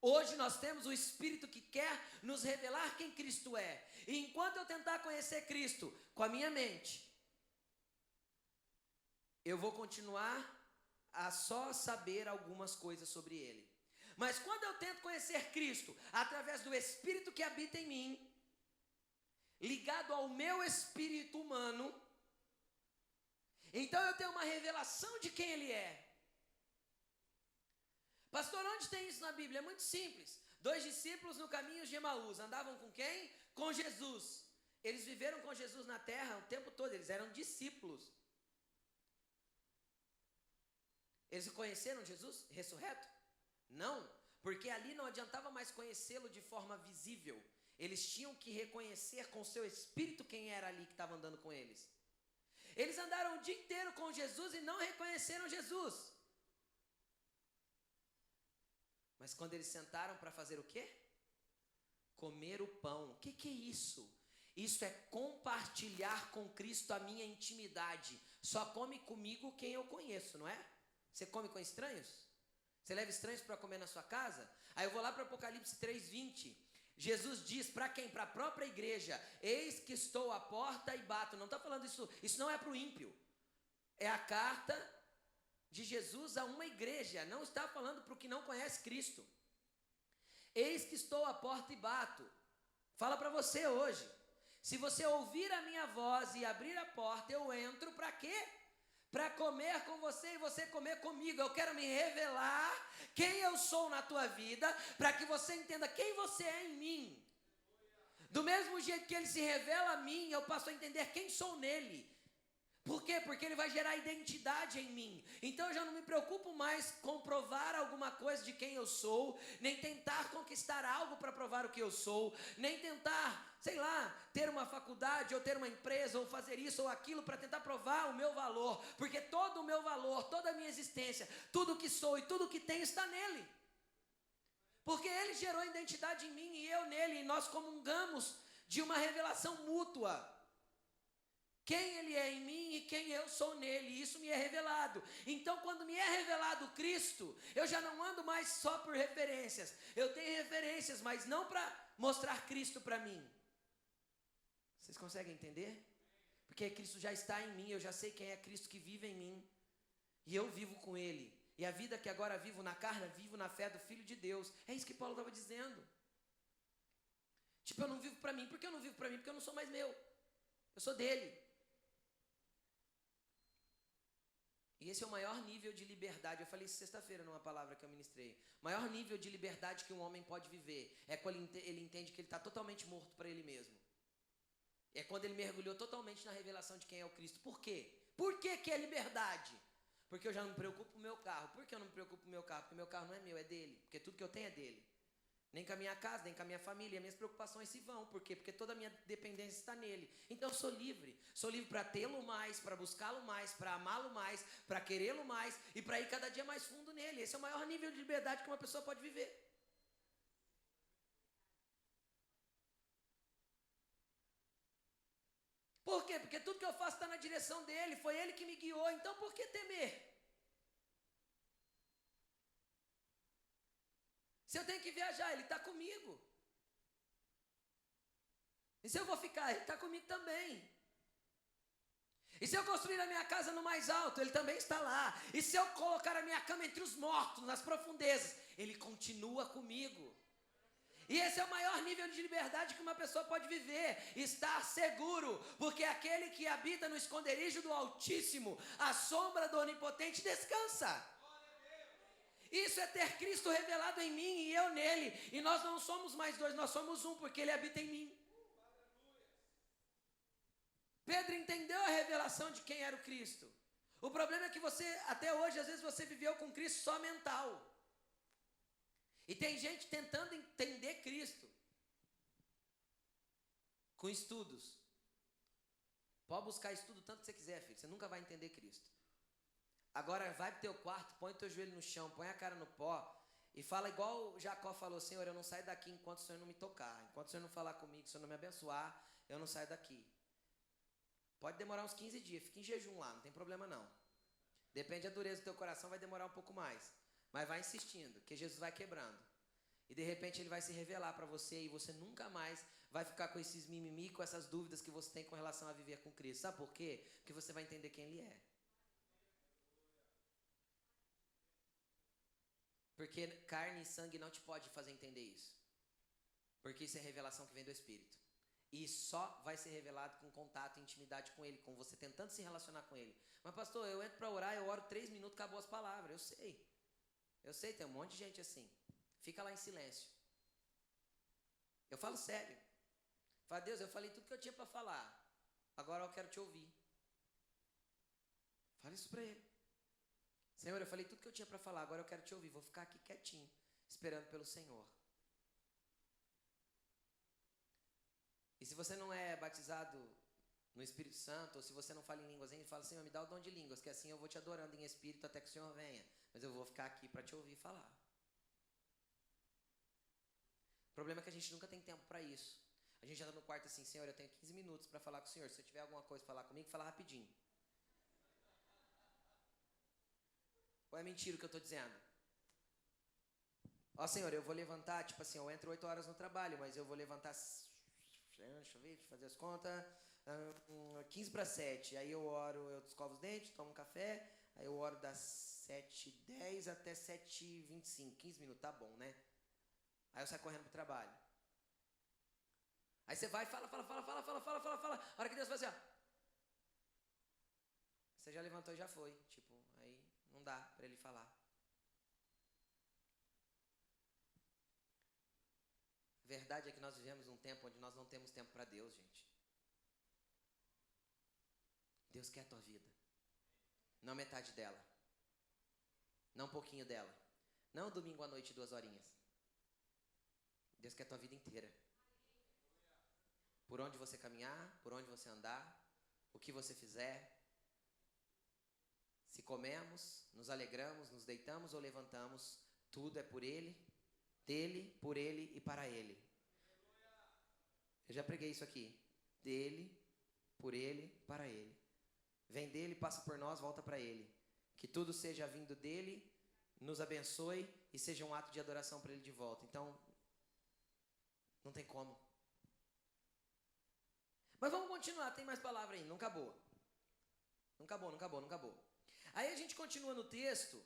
[SPEAKER 1] Hoje nós temos o Espírito que quer nos revelar quem Cristo é. E enquanto eu tentar conhecer Cristo com a minha mente, eu vou continuar a só saber algumas coisas sobre Ele. Mas quando eu tento conhecer Cristo através do Espírito que habita em mim, ligado ao meu espírito humano, então eu tenho uma revelação de quem Ele é. Pastor, onde tem isso na Bíblia? É muito simples. 2 discípulos no caminho de Emaús andavam com quem? Com Jesus. Eles viveram com Jesus na terra o tempo todo, eles eram discípulos. Eles conheceram Jesus ressurreto? Não, porque ali não adiantava mais conhecê-lo de forma visível. Eles tinham que reconhecer com seu espírito quem era ali que estava andando com eles. Eles andaram o dia inteiro com Jesus e não reconheceram Jesus. Mas quando eles sentaram para fazer o quê? Comer o pão. O que é isso? Isso é compartilhar com Cristo a minha intimidade. Só come comigo quem eu conheço, não é? Você come com estranhos? Você leva estranhos para comer na sua casa? Aí eu vou lá para Apocalipse 3:20. Jesus diz para quem? Para a própria igreja: eis que estou à porta e bato. Não está falando isso não é para o ímpio. É a carta de Jesus a uma igreja, não está falando para o que não conhece Cristo. Eis que estou à porta e bato. Fala para você hoje: se você ouvir a minha voz e abrir a porta, eu entro para quê? Para comer com você e você comer comigo. Eu quero me revelar quem eu sou na tua vida, para que você entenda quem você é em mim. Do mesmo jeito que Ele se revela a mim, eu passo a entender quem sou nele. Por quê? Porque Ele vai gerar identidade em mim. Então eu já não me preocupo mais com provar alguma coisa de quem eu sou, nem tentar conquistar algo para provar o que eu sou, nem tentar, sei lá, ter uma faculdade ou ter uma empresa ou fazer isso ou aquilo para tentar provar o meu valor. Porque todo o meu valor, toda a minha existência, tudo o que sou e tudo o que tenho está nele. Porque Ele gerou identidade em mim e eu nele, e nós comungamos de uma revelação mútua. Quem Ele é em mim e quem eu sou nele, isso me é revelado. Então quando me é revelado Cristo, eu já não ando mais só por referências. Eu tenho referências, mas não para mostrar Cristo para mim. Vocês conseguem entender? Porque Cristo já está em mim, eu já sei quem é Cristo que vive em mim. E eu vivo com Ele. E a vida que agora vivo na carne, vivo na fé do Filho de Deus. É isso que Paulo estava dizendo. Tipo, eu não vivo para mim. Por que eu não vivo para mim? Porque eu não sou mais meu. Eu sou dele. E esse é o maior nível de liberdade. Eu falei isso sexta-feira numa palavra que eu ministrei. O maior nível de liberdade que um homem pode viver é quando ele entende que ele está totalmente morto para ele mesmo. É quando ele mergulhou totalmente na revelação de quem é o Cristo. Por quê? Por que é liberdade? Porque eu já não me preocupo com o meu carro. Por que eu não me preocupo com o meu carro? Porque o meu carro não é meu, é dele. Porque tudo que eu tenho é dele. Nem com a minha casa, nem com a minha família. Minhas preocupações se vão. Por quê? Porque toda a minha dependência está nele. Então eu sou livre. Sou livre para tê-lo mais, para buscá-lo mais, para amá-lo mais, para querê-lo mais e para ir cada dia mais fundo nele. Esse é o maior nível de liberdade que uma pessoa pode viver. Por quê? Porque tudo que eu faço está na direção dele. Foi ele que me guiou. Então por que temer? Se eu tenho que viajar, ele está comigo. E se eu vou ficar, ele está comigo também. E se eu construir a minha casa no mais alto, ele também está lá. E se eu colocar a minha cama entre os mortos, nas profundezas, ele continua comigo. E esse é o maior nível de liberdade que uma pessoa pode viver, estar seguro, porque aquele que habita no esconderijo do Altíssimo, a sombra do Onipotente descansa. Isso é ter Cristo revelado em mim e eu nele. E nós não somos mais dois, nós somos um, porque ele habita em mim. Pedro entendeu a revelação de quem era o Cristo. O problema é que você, até hoje, às vezes você viveu com Cristo só mental. E tem gente tentando entender Cristo com estudos. Pode buscar estudo tanto que você quiser, filho. Você nunca vai entender Cristo. Agora vai pro teu quarto, põe o teu joelho no chão, põe a cara no pó e fala igual Jacó falou: Senhor, eu não saio daqui enquanto o Senhor não me tocar. Enquanto o Senhor não falar comigo, o Senhor não me abençoar, eu não saio daqui. Pode demorar uns 15 dias, fica em jejum lá, não tem problema não. Depende da dureza do teu coração, vai demorar um pouco mais. Mas vai insistindo, que Jesus vai quebrando. E de repente ele vai se revelar para você e você nunca mais vai ficar com esses mimimi, com essas dúvidas que você tem com relação a viver com Cristo. Sabe por quê? Porque você vai entender quem Ele é. Porque carne e sangue não te pode fazer entender isso. Porque isso é revelação que vem do Espírito. E só vai ser revelado com contato e intimidade com Ele, com você tentando se relacionar com Ele. Mas pastor, eu entro para orar, eu oro 3 minutos, acabou as palavras. Eu sei. Eu sei, tem um monte de gente assim. Fica lá em silêncio. Eu falo sério. Fala: Deus, eu falei tudo que eu tinha para falar. Agora eu quero te ouvir. Fala isso para Ele. Senhor, eu falei tudo que eu tinha para falar. Agora eu quero te ouvir. Vou ficar aqui quietinho, esperando pelo Senhor. E se você não é batizado no Espírito Santo, ou se você não fala em línguas ainda, fala: Senhor, me dá o dom de línguas, que assim eu vou te adorando em espírito até que o Senhor venha. Mas eu vou ficar aqui para te ouvir falar. O problema é que a gente nunca tem tempo para isso. A gente anda no quarto assim: Senhor, eu tenho 15 minutos para falar com o Senhor. Se eu tiver alguma coisa para falar comigo, fala rapidinho. Ou é mentira o que eu estou dizendo? Ó, Senhor, eu vou levantar, tipo assim, eu entro 8 horas no trabalho, mas eu vou levantar, deixa eu ver, deixa eu fazer as contas, 15 para 7. Aí eu oro, eu escovo os dentes, tomo um café, aí eu oro das 7h10 até 7h25, 15 minutos, tá bom, né? Aí eu saio correndo pro trabalho. Aí você vai e fala. A hora que Deus faz assim, ó. Você já levantou e já foi. Tipo, aí não dá para ele falar. A verdade é que nós vivemos num tempo onde nós não temos tempo para Deus, gente. Deus quer a tua vida. Não metade dela. Não um pouquinho dela. Não domingo à noite, 2 horinhas. Deus quer a tua vida inteira. Por onde você caminhar, por onde você andar, o que você fizer. Se comemos, nos alegramos, nos deitamos ou levantamos, tudo é por Ele, dele, por Ele e para Ele. Eu já preguei isso aqui. Dele, por Ele, para Ele. Vem dele, passa por nós, volta para Ele. Que tudo seja vindo dele, nos abençoe e seja um ato de adoração para Ele de volta. Então, não tem como. Mas vamos continuar, tem mais palavra aí, não acabou. Não acabou. Aí a gente continua no texto,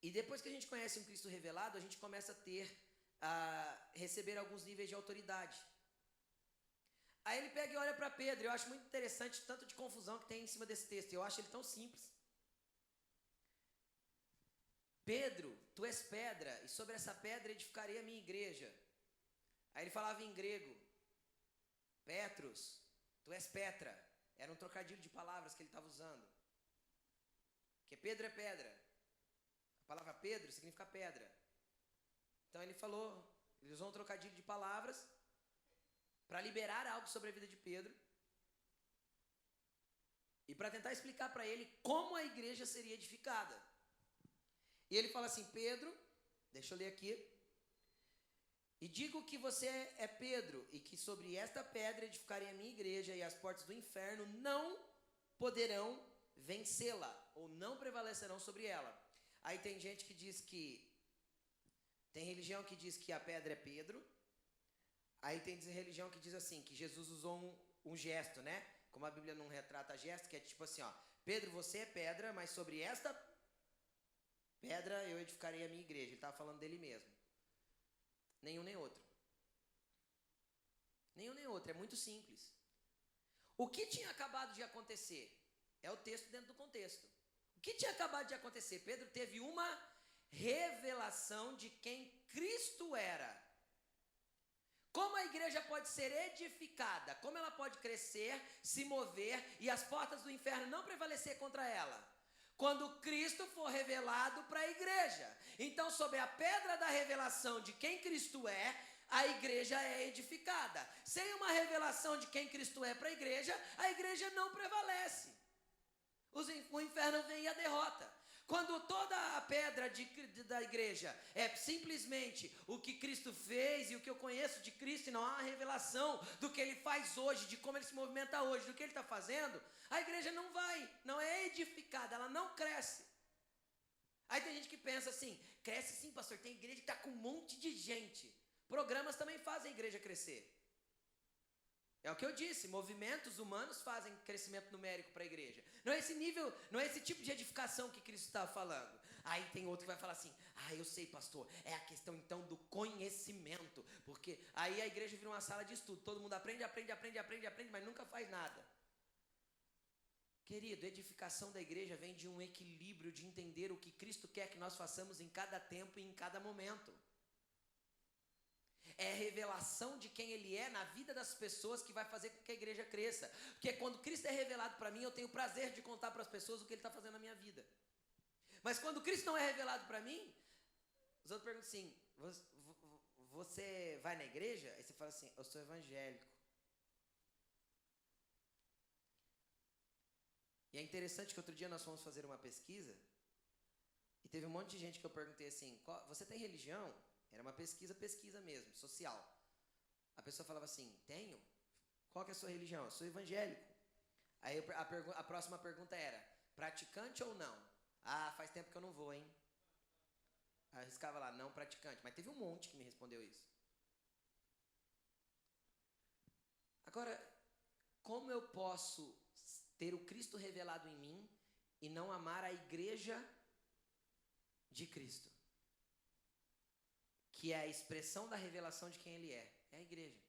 [SPEAKER 1] e depois que a gente conhece um Cristo revelado, a gente começa a receber alguns níveis de autoridade. Aí ele pega e olha para Pedro. Eu acho muito interessante o tanto de confusão que tem em cima desse texto. Eu acho ele tão simples. Pedro, tu és pedra, e sobre essa pedra edificarei a minha igreja. Aí ele falava em grego: Petros, tu és Petra. Era um trocadilho de palavras que ele estava usando. Porque Pedro é pedra. A palavra Pedro significa pedra. Então ele usou um trocadilho de palavras para liberar algo sobre a vida de Pedro e para tentar explicar para ele como a igreja seria edificada. E ele fala assim: Pedro, deixa eu ler aqui. E digo que você é Pedro, e que sobre esta pedra edificarei a minha igreja, e as portas do inferno não poderão vencê-la, ou não prevalecerão sobre ela. Aí tem gente que diz que... Tem religião que diz que a pedra é Pedro. Aí tem religião que diz assim, que Jesus usou um gesto, né? Como a Bíblia não retrata gesto, que é tipo assim, ó: Pedro, você é pedra, mas sobre esta pedra eu edificarei a minha igreja. Ele estava falando dele mesmo. Nenhum nem outro. É muito simples. O que tinha acabado de acontecer? É o texto dentro do contexto. O que tinha acabado de acontecer? Pedro teve uma revelação de quem Cristo era. Como a igreja pode ser edificada? Como ela pode crescer, se mover e as portas do inferno não prevalecer contra ela? Quando Cristo for revelado para a igreja. Então, sob a pedra da revelação de quem Cristo é, a igreja é edificada. Sem uma revelação de quem Cristo é para a igreja não prevalece. O inferno vem e a derrota. Quando toda a pedra da igreja é simplesmente o que Cristo fez e o que eu conheço de Cristo, e não há uma revelação do que Ele faz hoje, de como Ele se movimenta hoje, do que Ele está fazendo, a igreja não é edificada, ela não cresce. Aí tem gente que pensa assim, cresce sim, pastor, tem igreja que está com um monte de gente. Programas também fazem a igreja crescer. É o que eu disse, movimentos humanos fazem crescimento numérico para a igreja. Não é esse nível, não é esse tipo de edificação que Cristo estava falando. Aí tem outro que vai falar assim, eu sei, pastor, é a questão então do conhecimento. Porque aí a igreja vira uma sala de estudo, todo mundo aprende, mas nunca faz nada. Querido, edificação da igreja vem de um equilíbrio, de entender o que Cristo quer que nós façamos em cada tempo e em cada momento. É a revelação de quem Ele é na vida das pessoas que vai fazer com que a igreja cresça. Porque quando Cristo é revelado para mim, eu tenho o prazer de contar para as pessoas o que Ele está fazendo na minha vida. Mas quando Cristo não é revelado para mim, os outros perguntam assim, você vai na igreja? Aí você fala assim, eu sou evangélico. E é interessante que outro dia nós fomos fazer uma pesquisa e teve um monte de gente que eu perguntei assim, você tem religião? Era uma pesquisa mesmo, social. A pessoa falava assim, tenho? Qual que é a sua religião? Eu sou evangélico. Aí a próxima pergunta era, praticante ou não? Faz tempo que eu não vou, hein? Aí eu arriscava lá, não praticante. Mas teve um monte que me respondeu isso. Agora, como eu posso ter o Cristo revelado em mim e não amar a igreja de Cristo? Que é a expressão da revelação de quem Ele é a igreja.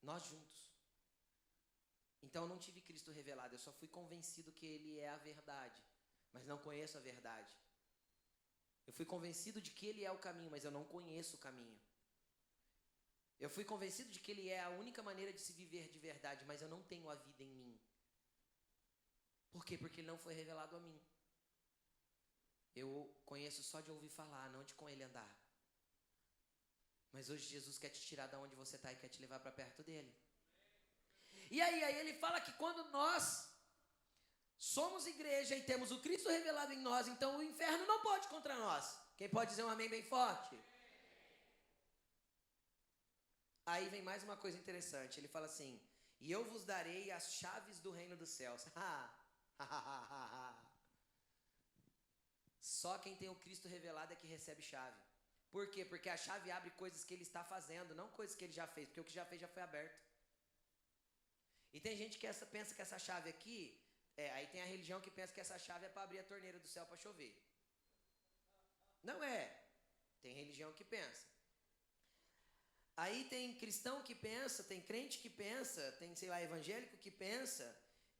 [SPEAKER 1] Nós juntos. Então eu não tive Cristo revelado, eu só fui convencido que Ele é a verdade, mas não conheço a verdade. Eu fui convencido de que Ele é o caminho, mas eu não conheço o caminho. Eu fui convencido de que Ele é a única maneira de se viver de verdade, mas eu não tenho a vida em mim. Por quê? Porque Ele não foi revelado a mim. Eu conheço só de ouvir falar, não de com Ele andar. Mas hoje Jesus quer te tirar de onde você está e quer te levar para perto dEle. E aí Ele fala que quando nós somos igreja e temos o Cristo revelado em nós, então o inferno não pode contra nós. Quem pode dizer um amém bem forte? Aí vem mais uma coisa interessante. Ele fala assim, e eu vos darei as chaves do reino dos céus. Só quem tem o Cristo revelado é que recebe chave. Por quê? Porque a chave abre coisas que Ele está fazendo, não coisas que Ele já fez, porque o que já fez já foi aberto. E tem gente que pensa que essa chave aqui, aí tem a religião que pensa que essa chave é para abrir a torneira do céu para chover. Não é. Tem religião que pensa. Aí tem cristão que pensa, tem crente que pensa, tem, evangélico que pensa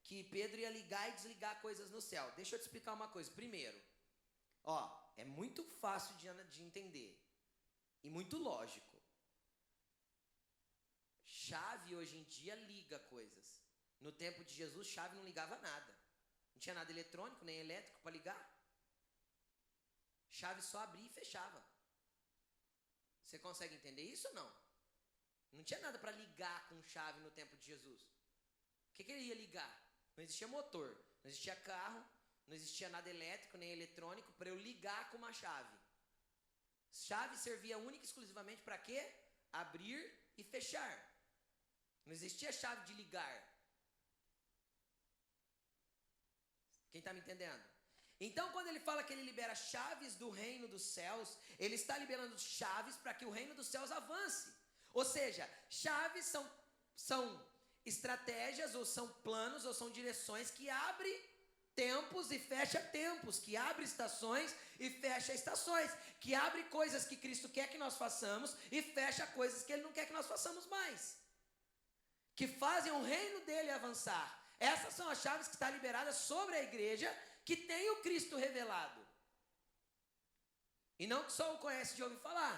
[SPEAKER 1] que Pedro ia ligar e desligar coisas no céu. Deixa eu te explicar uma coisa. Primeiro, é muito fácil de entender e muito lógico. Chave hoje em dia liga coisas. No tempo de Jesus, chave não ligava nada. Não tinha nada eletrônico, nem elétrico para ligar. Chave só abria e fechava. Você consegue entender isso ou não? Não tinha nada para ligar com chave no tempo de Jesus. O que ele ia ligar? Não existia motor, não existia carro, não existia nada elétrico nem eletrônico para eu ligar com uma chave. Chave servia única e exclusivamente para quê? Abrir e fechar. Não existia chave de ligar. Quem está me entendendo? Então, quando ele fala que ele libera chaves do reino dos céus, ele está liberando chaves para que o reino dos céus avance. Ou seja, chaves são estratégias, ou são planos, ou são direções que abrem tempos e fecha tempos, que abre estações e fecha estações, que abre coisas que Cristo quer que nós façamos e fecha coisas que Ele não quer que nós façamos mais, que fazem o reino dele avançar. Essas são as chaves que estão liberadas sobre a igreja que tem o Cristo revelado. E não que só o conhece de ouvir falar.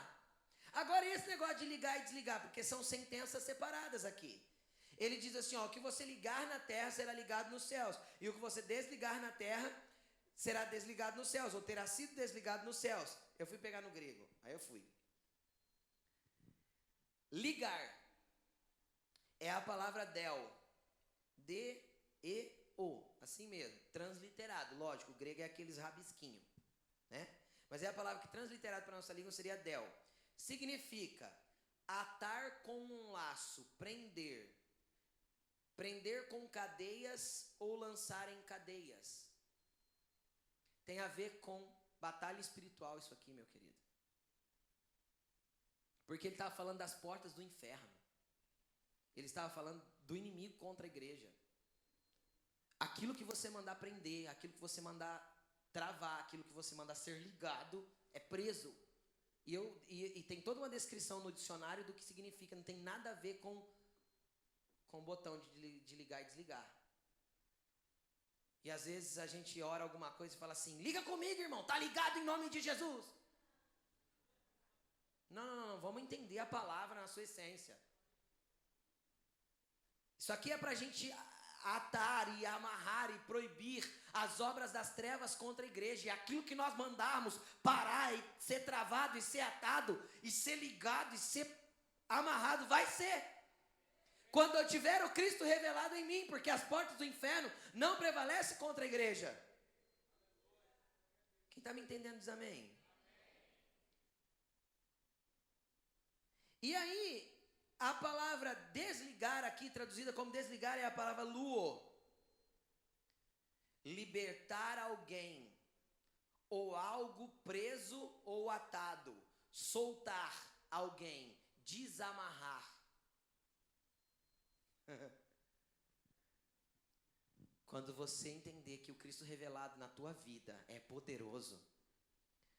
[SPEAKER 1] Agora, esse negócio de ligar e desligar, porque são sentenças separadas aqui. Ele diz assim, ó, o que você ligar na terra será ligado nos céus, e o que você desligar na terra será desligado nos céus, ou terá sido desligado nos céus. Eu fui pegar no grego, aí eu fui. Ligar é a palavra del, D-E-O, assim mesmo, transliterado, lógico, o grego é aqueles rabisquinhos, né? Mas é a palavra que transliterado para a nossa língua seria del. Significa atar com um laço, prender. Prender com cadeias ou lançar em cadeias. Tem a ver com batalha espiritual isso aqui, meu querido. Porque ele estava falando das portas do inferno. Ele estava falando do inimigo contra a igreja. Aquilo que você mandar prender, aquilo que você mandar travar, aquilo que você mandar ser ligado, é preso. E tem toda uma descrição no dicionário do que significa, não tem nada a ver com o botão de ligar e desligar. E às vezes a gente ora alguma coisa e fala assim, liga comigo, irmão, tá ligado em nome de Jesus. Não, vamos entender a palavra na sua essência. Isso aqui é para a gente atar e amarrar e proibir as obras das trevas contra a igreja. E aquilo que nós mandarmos parar e ser travado e ser atado e ser ligado e ser amarrado, vai ser. Quando eu tiver o Cristo revelado em mim, porque as portas do inferno não prevalecem contra a igreja. Quem está me entendendo diz amém. E aí, a palavra desligar aqui, traduzida como desligar, é a palavra luo. Libertar alguém, ou algo preso ou atado. Soltar alguém, desamarrar. Quando você entender que o Cristo revelado na tua vida é poderoso,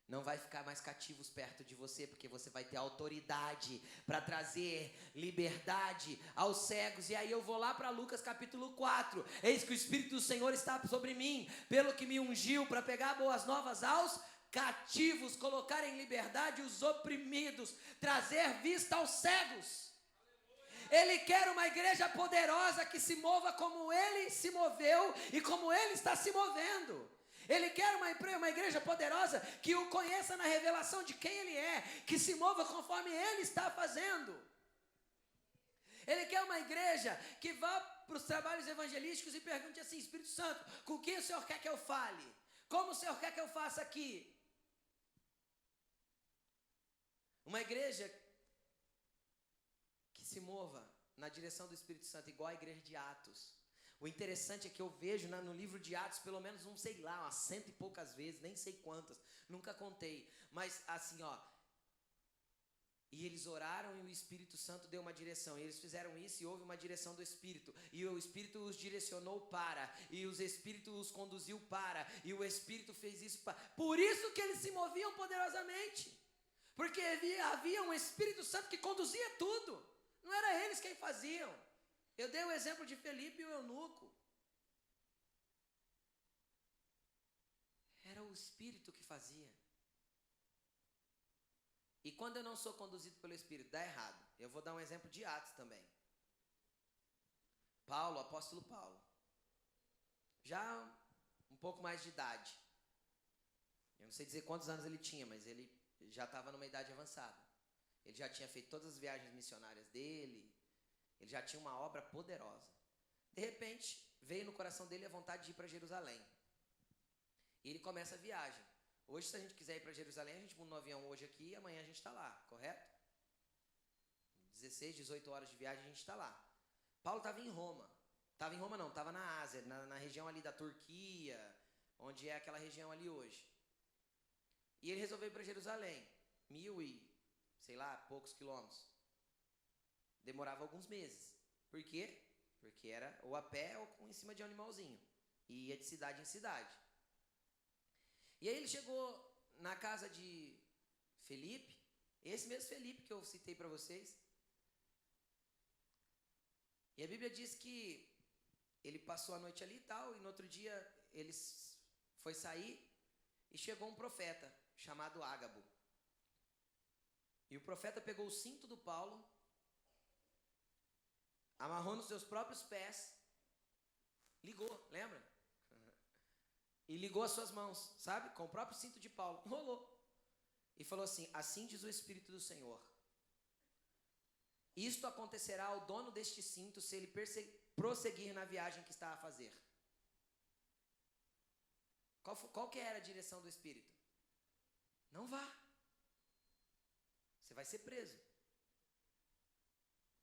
[SPEAKER 1] não vai ficar mais cativos perto de você, porque você vai ter autoridade para trazer liberdade aos cegos. E aí eu vou lá para Lucas capítulo 4. Eis que o Espírito do Senhor está sobre mim, pelo que me ungiu para pregar boas novas aos cativos, colocar em liberdade os oprimidos, trazer vista aos cegos. Ele quer uma igreja poderosa que se mova como ele se moveu e como ele está se movendo. Ele quer uma igreja poderosa que o conheça na revelação de quem ele é, que se mova conforme ele está fazendo. Ele quer uma igreja que vá para os trabalhos evangelísticos e pergunte assim, Espírito Santo, com quem o Senhor quer que eu fale? Como o Senhor quer que eu faça aqui? Uma igreja que se mova na direção do Espírito Santo, igual a igreja de Atos. O interessante é que eu vejo no livro de Atos, pelo menos, não sei lá, umas 100 e poucas vezes, nem sei quantas, nunca contei. Mas assim, ó, e eles oraram e o Espírito Santo deu uma direção. E eles fizeram isso e houve uma direção do Espírito. E o Espírito os direcionou para, e os Espíritos os conduziu para, e o Espírito fez isso para. Por isso que eles se moviam poderosamente. Porque havia um Espírito Santo que conduzia tudo. Não era eles quem faziam. Eu dei o exemplo de Felipe e o eunuco. Era o Espírito que fazia. E quando eu não sou conduzido pelo Espírito, dá errado. Eu vou dar um exemplo de Atos também. Paulo, apóstolo Paulo. Já um pouco mais de idade. Eu não sei dizer quantos anos ele tinha, mas ele já estava numa idade avançada. Ele já tinha feito todas as viagens missionárias dele. Ele já tinha uma obra poderosa. De repente, veio no coração dele a vontade de ir para Jerusalém. E ele começa a viagem. Hoje, se a gente quiser ir para Jerusalém, a gente muda no avião hoje aqui e amanhã a gente está lá, correto? 16, 18 horas de viagem a gente está lá. Paulo estava em Roma. Estava em Roma não, estava na Ásia, na região ali da Turquia, onde é aquela região ali hoje. E ele resolveu ir para Jerusalém. 1.000 e, sei lá, poucos quilômetros. Demorava alguns meses. Por quê? Porque era ou a pé ou em cima de um animalzinho. E ia de cidade em cidade. E aí ele chegou na casa de Felipe, esse mesmo Felipe que eu citei para vocês. E a Bíblia diz que ele passou a noite ali e tal, e no outro dia ele foi sair e chegou um profeta chamado Ágabo. E o profeta pegou o cinto do Paulo, amarrou nos seus próprios pés, ligou, lembra? E ligou as suas mãos, sabe? Com o próprio cinto de Paulo, enrolou. E falou assim: assim diz o Espírito do Senhor. Isto acontecerá ao dono deste cinto se ele prosseguir na viagem que está a fazer. Qual que era a direção do Espírito? Não vá. Você vai ser preso.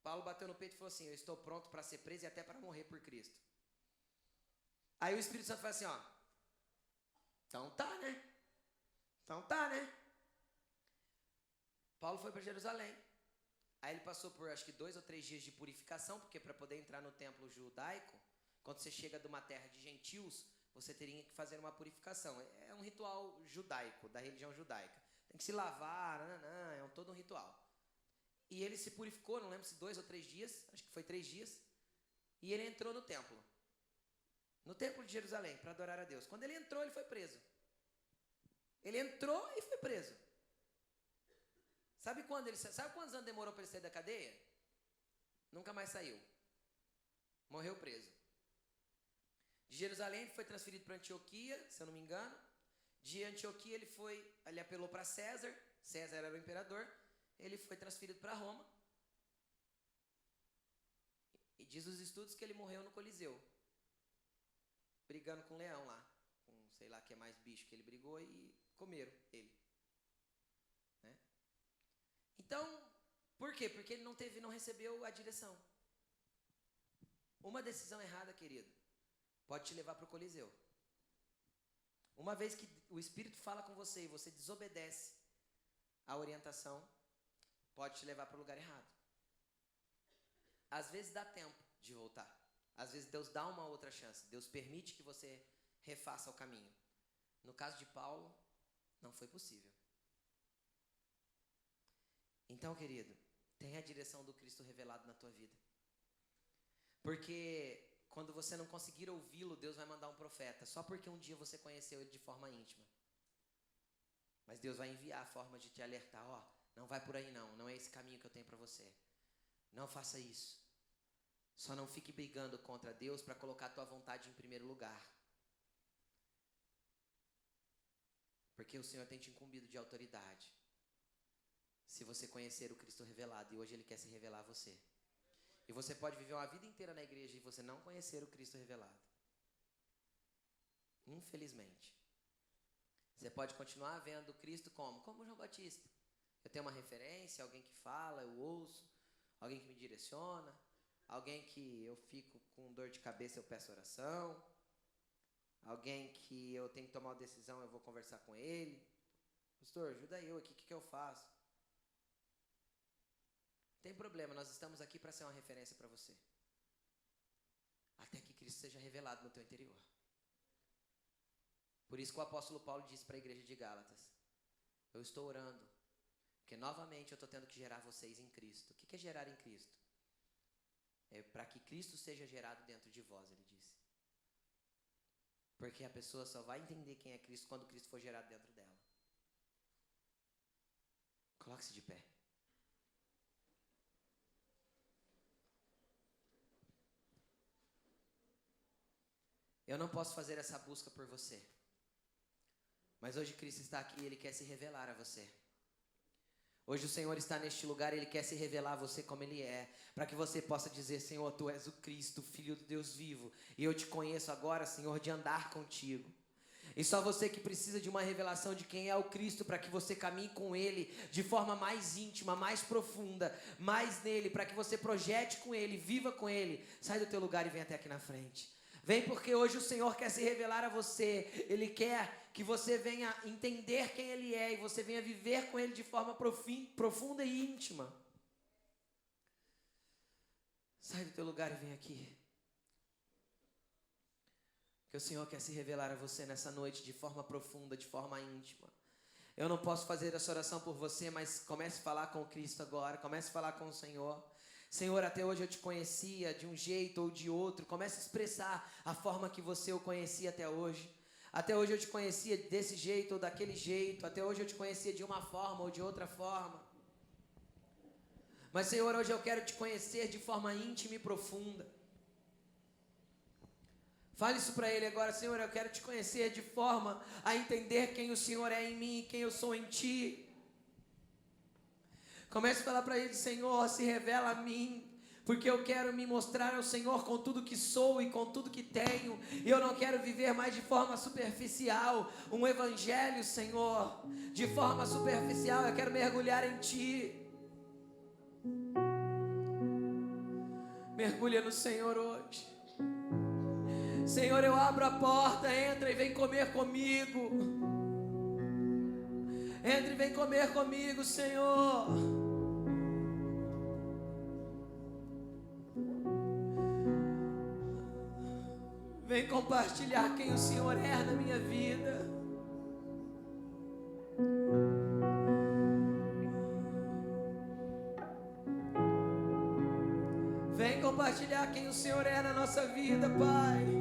[SPEAKER 1] Paulo bateu no peito e falou assim: eu estou pronto para ser preso e até para morrer por Cristo. Aí o Espírito Santo falou assim, ó. Então tá, né? Paulo foi para Jerusalém. Aí ele passou por acho que 2 ou 3 dias de purificação, porque para poder entrar no templo judaico, quando você chega de uma terra de gentios, você teria que fazer uma purificação. É um ritual judaico, da religião judaica. Tem que se lavar, é todo um ritual. E ele se purificou, não lembro se 2 ou 3 dias, acho que foi 3 dias, e ele entrou no templo de Jerusalém, para adorar a Deus. Quando ele entrou, ele foi preso. Ele entrou e foi preso. Sabe quantos anos demorou para ele sair da cadeia? Nunca mais saiu. Morreu preso. De Jerusalém ele foi transferido para Antioquia, se eu não me engano. De Antioquia ele apelou para César. César era o imperador. Ele foi transferido para Roma. E diz os estudos que ele morreu no Coliseu, brigando com um leão lá, com sei lá que é mais bicho que ele brigou, e comeram ele. Né? Então, por quê? Porque ele não recebeu a direção. Uma decisão errada, querido, pode te levar para o Coliseu. Uma vez que o Espírito fala com você e você desobedece a orientação, pode te levar para o lugar errado. Às vezes dá tempo de voltar. Às vezes Deus dá uma outra chance. Deus permite que você refaça o caminho. No caso de Paulo, não foi possível. Então, querido, tenha a direção do Cristo revelado na tua vida. Porque quando você não conseguir ouvi-lo, Deus vai mandar um profeta. Só porque um dia você conheceu ele de forma íntima. Mas Deus vai enviar a forma de te alertar. Ó, não vai por aí não é esse caminho que eu tenho para você. Não faça isso. Só não fique brigando contra Deus para colocar a tua vontade em primeiro lugar. Porque o Senhor tem te incumbido de autoridade. Se você conhecer o Cristo revelado, e hoje Ele quer se revelar a você. E você pode viver uma vida inteira na igreja e você não conhecer o Cristo revelado. Infelizmente. Você pode continuar vendo Cristo como João Batista. Eu tenho uma referência, alguém que fala, eu ouço, alguém que me direciona, alguém que eu fico com dor de cabeça, eu peço oração, alguém que eu tenho que tomar uma decisão, eu vou conversar com ele. Pastor, ajuda eu aqui, o que eu faço? Não tem problema, nós estamos aqui para ser uma referência para você. Até que Cristo seja revelado no teu interior. Por isso que o apóstolo Paulo disse para a igreja de Gálatas: eu estou orando, porque novamente eu estou tendo que gerar vocês em Cristo. O que é gerar em Cristo? É para que Cristo seja gerado dentro de vós, ele disse. Porque a pessoa só vai entender quem é Cristo quando Cristo for gerado dentro dela. Coloque-se de pé. Eu não posso fazer essa busca por você. Mas hoje Cristo está aqui e Ele quer se revelar a você. Hoje o Senhor está neste lugar e Ele quer se revelar a você como Ele é. Para que você possa dizer: Senhor, Tu és o Cristo, Filho do Deus vivo. E eu te conheço agora, Senhor, de andar contigo. E só você que precisa de uma revelação de quem é o Cristo, para que você caminhe com Ele de forma mais íntima, mais profunda, mais nele, para que você projete com Ele, viva com Ele. Sai do teu lugar e vem até aqui na frente. Vem, porque hoje o Senhor quer se revelar a você. Ele quer que você venha entender quem Ele é e você venha viver com Ele de forma profunda e íntima. Sai do teu lugar e vem aqui. Porque o Senhor quer se revelar a você nessa noite de forma profunda, de forma íntima. Eu não posso fazer essa oração por você, mas comece a falar com o Cristo agora. Comece a falar com o Senhor. Senhor, até hoje eu te conhecia de um jeito ou de outro. Comece a expressar a forma que você o conhecia até hoje. Até hoje eu te conhecia desse jeito ou daquele jeito. Até hoje eu te conhecia de uma forma ou de outra forma. Mas, Senhor, hoje eu quero te conhecer de forma íntima e profunda. Fale isso para Ele agora. Senhor, eu quero te conhecer de forma a entender quem o Senhor é em mim e quem eu sou em Ti. Comece a falar para Ele: Senhor, se revela a mim, porque eu quero me mostrar ao Senhor com tudo que sou e com tudo que tenho. E eu não quero viver mais de forma superficial, um evangelho, Senhor, de forma superficial. Eu quero mergulhar em Ti. Mergulha no Senhor hoje. Senhor, eu abro a porta, entra e vem comer comigo. Entra e vem comer comigo, Senhor. Vem compartilhar quem o Senhor é na minha vida. Vem compartilhar quem o Senhor é na nossa vida, Pai.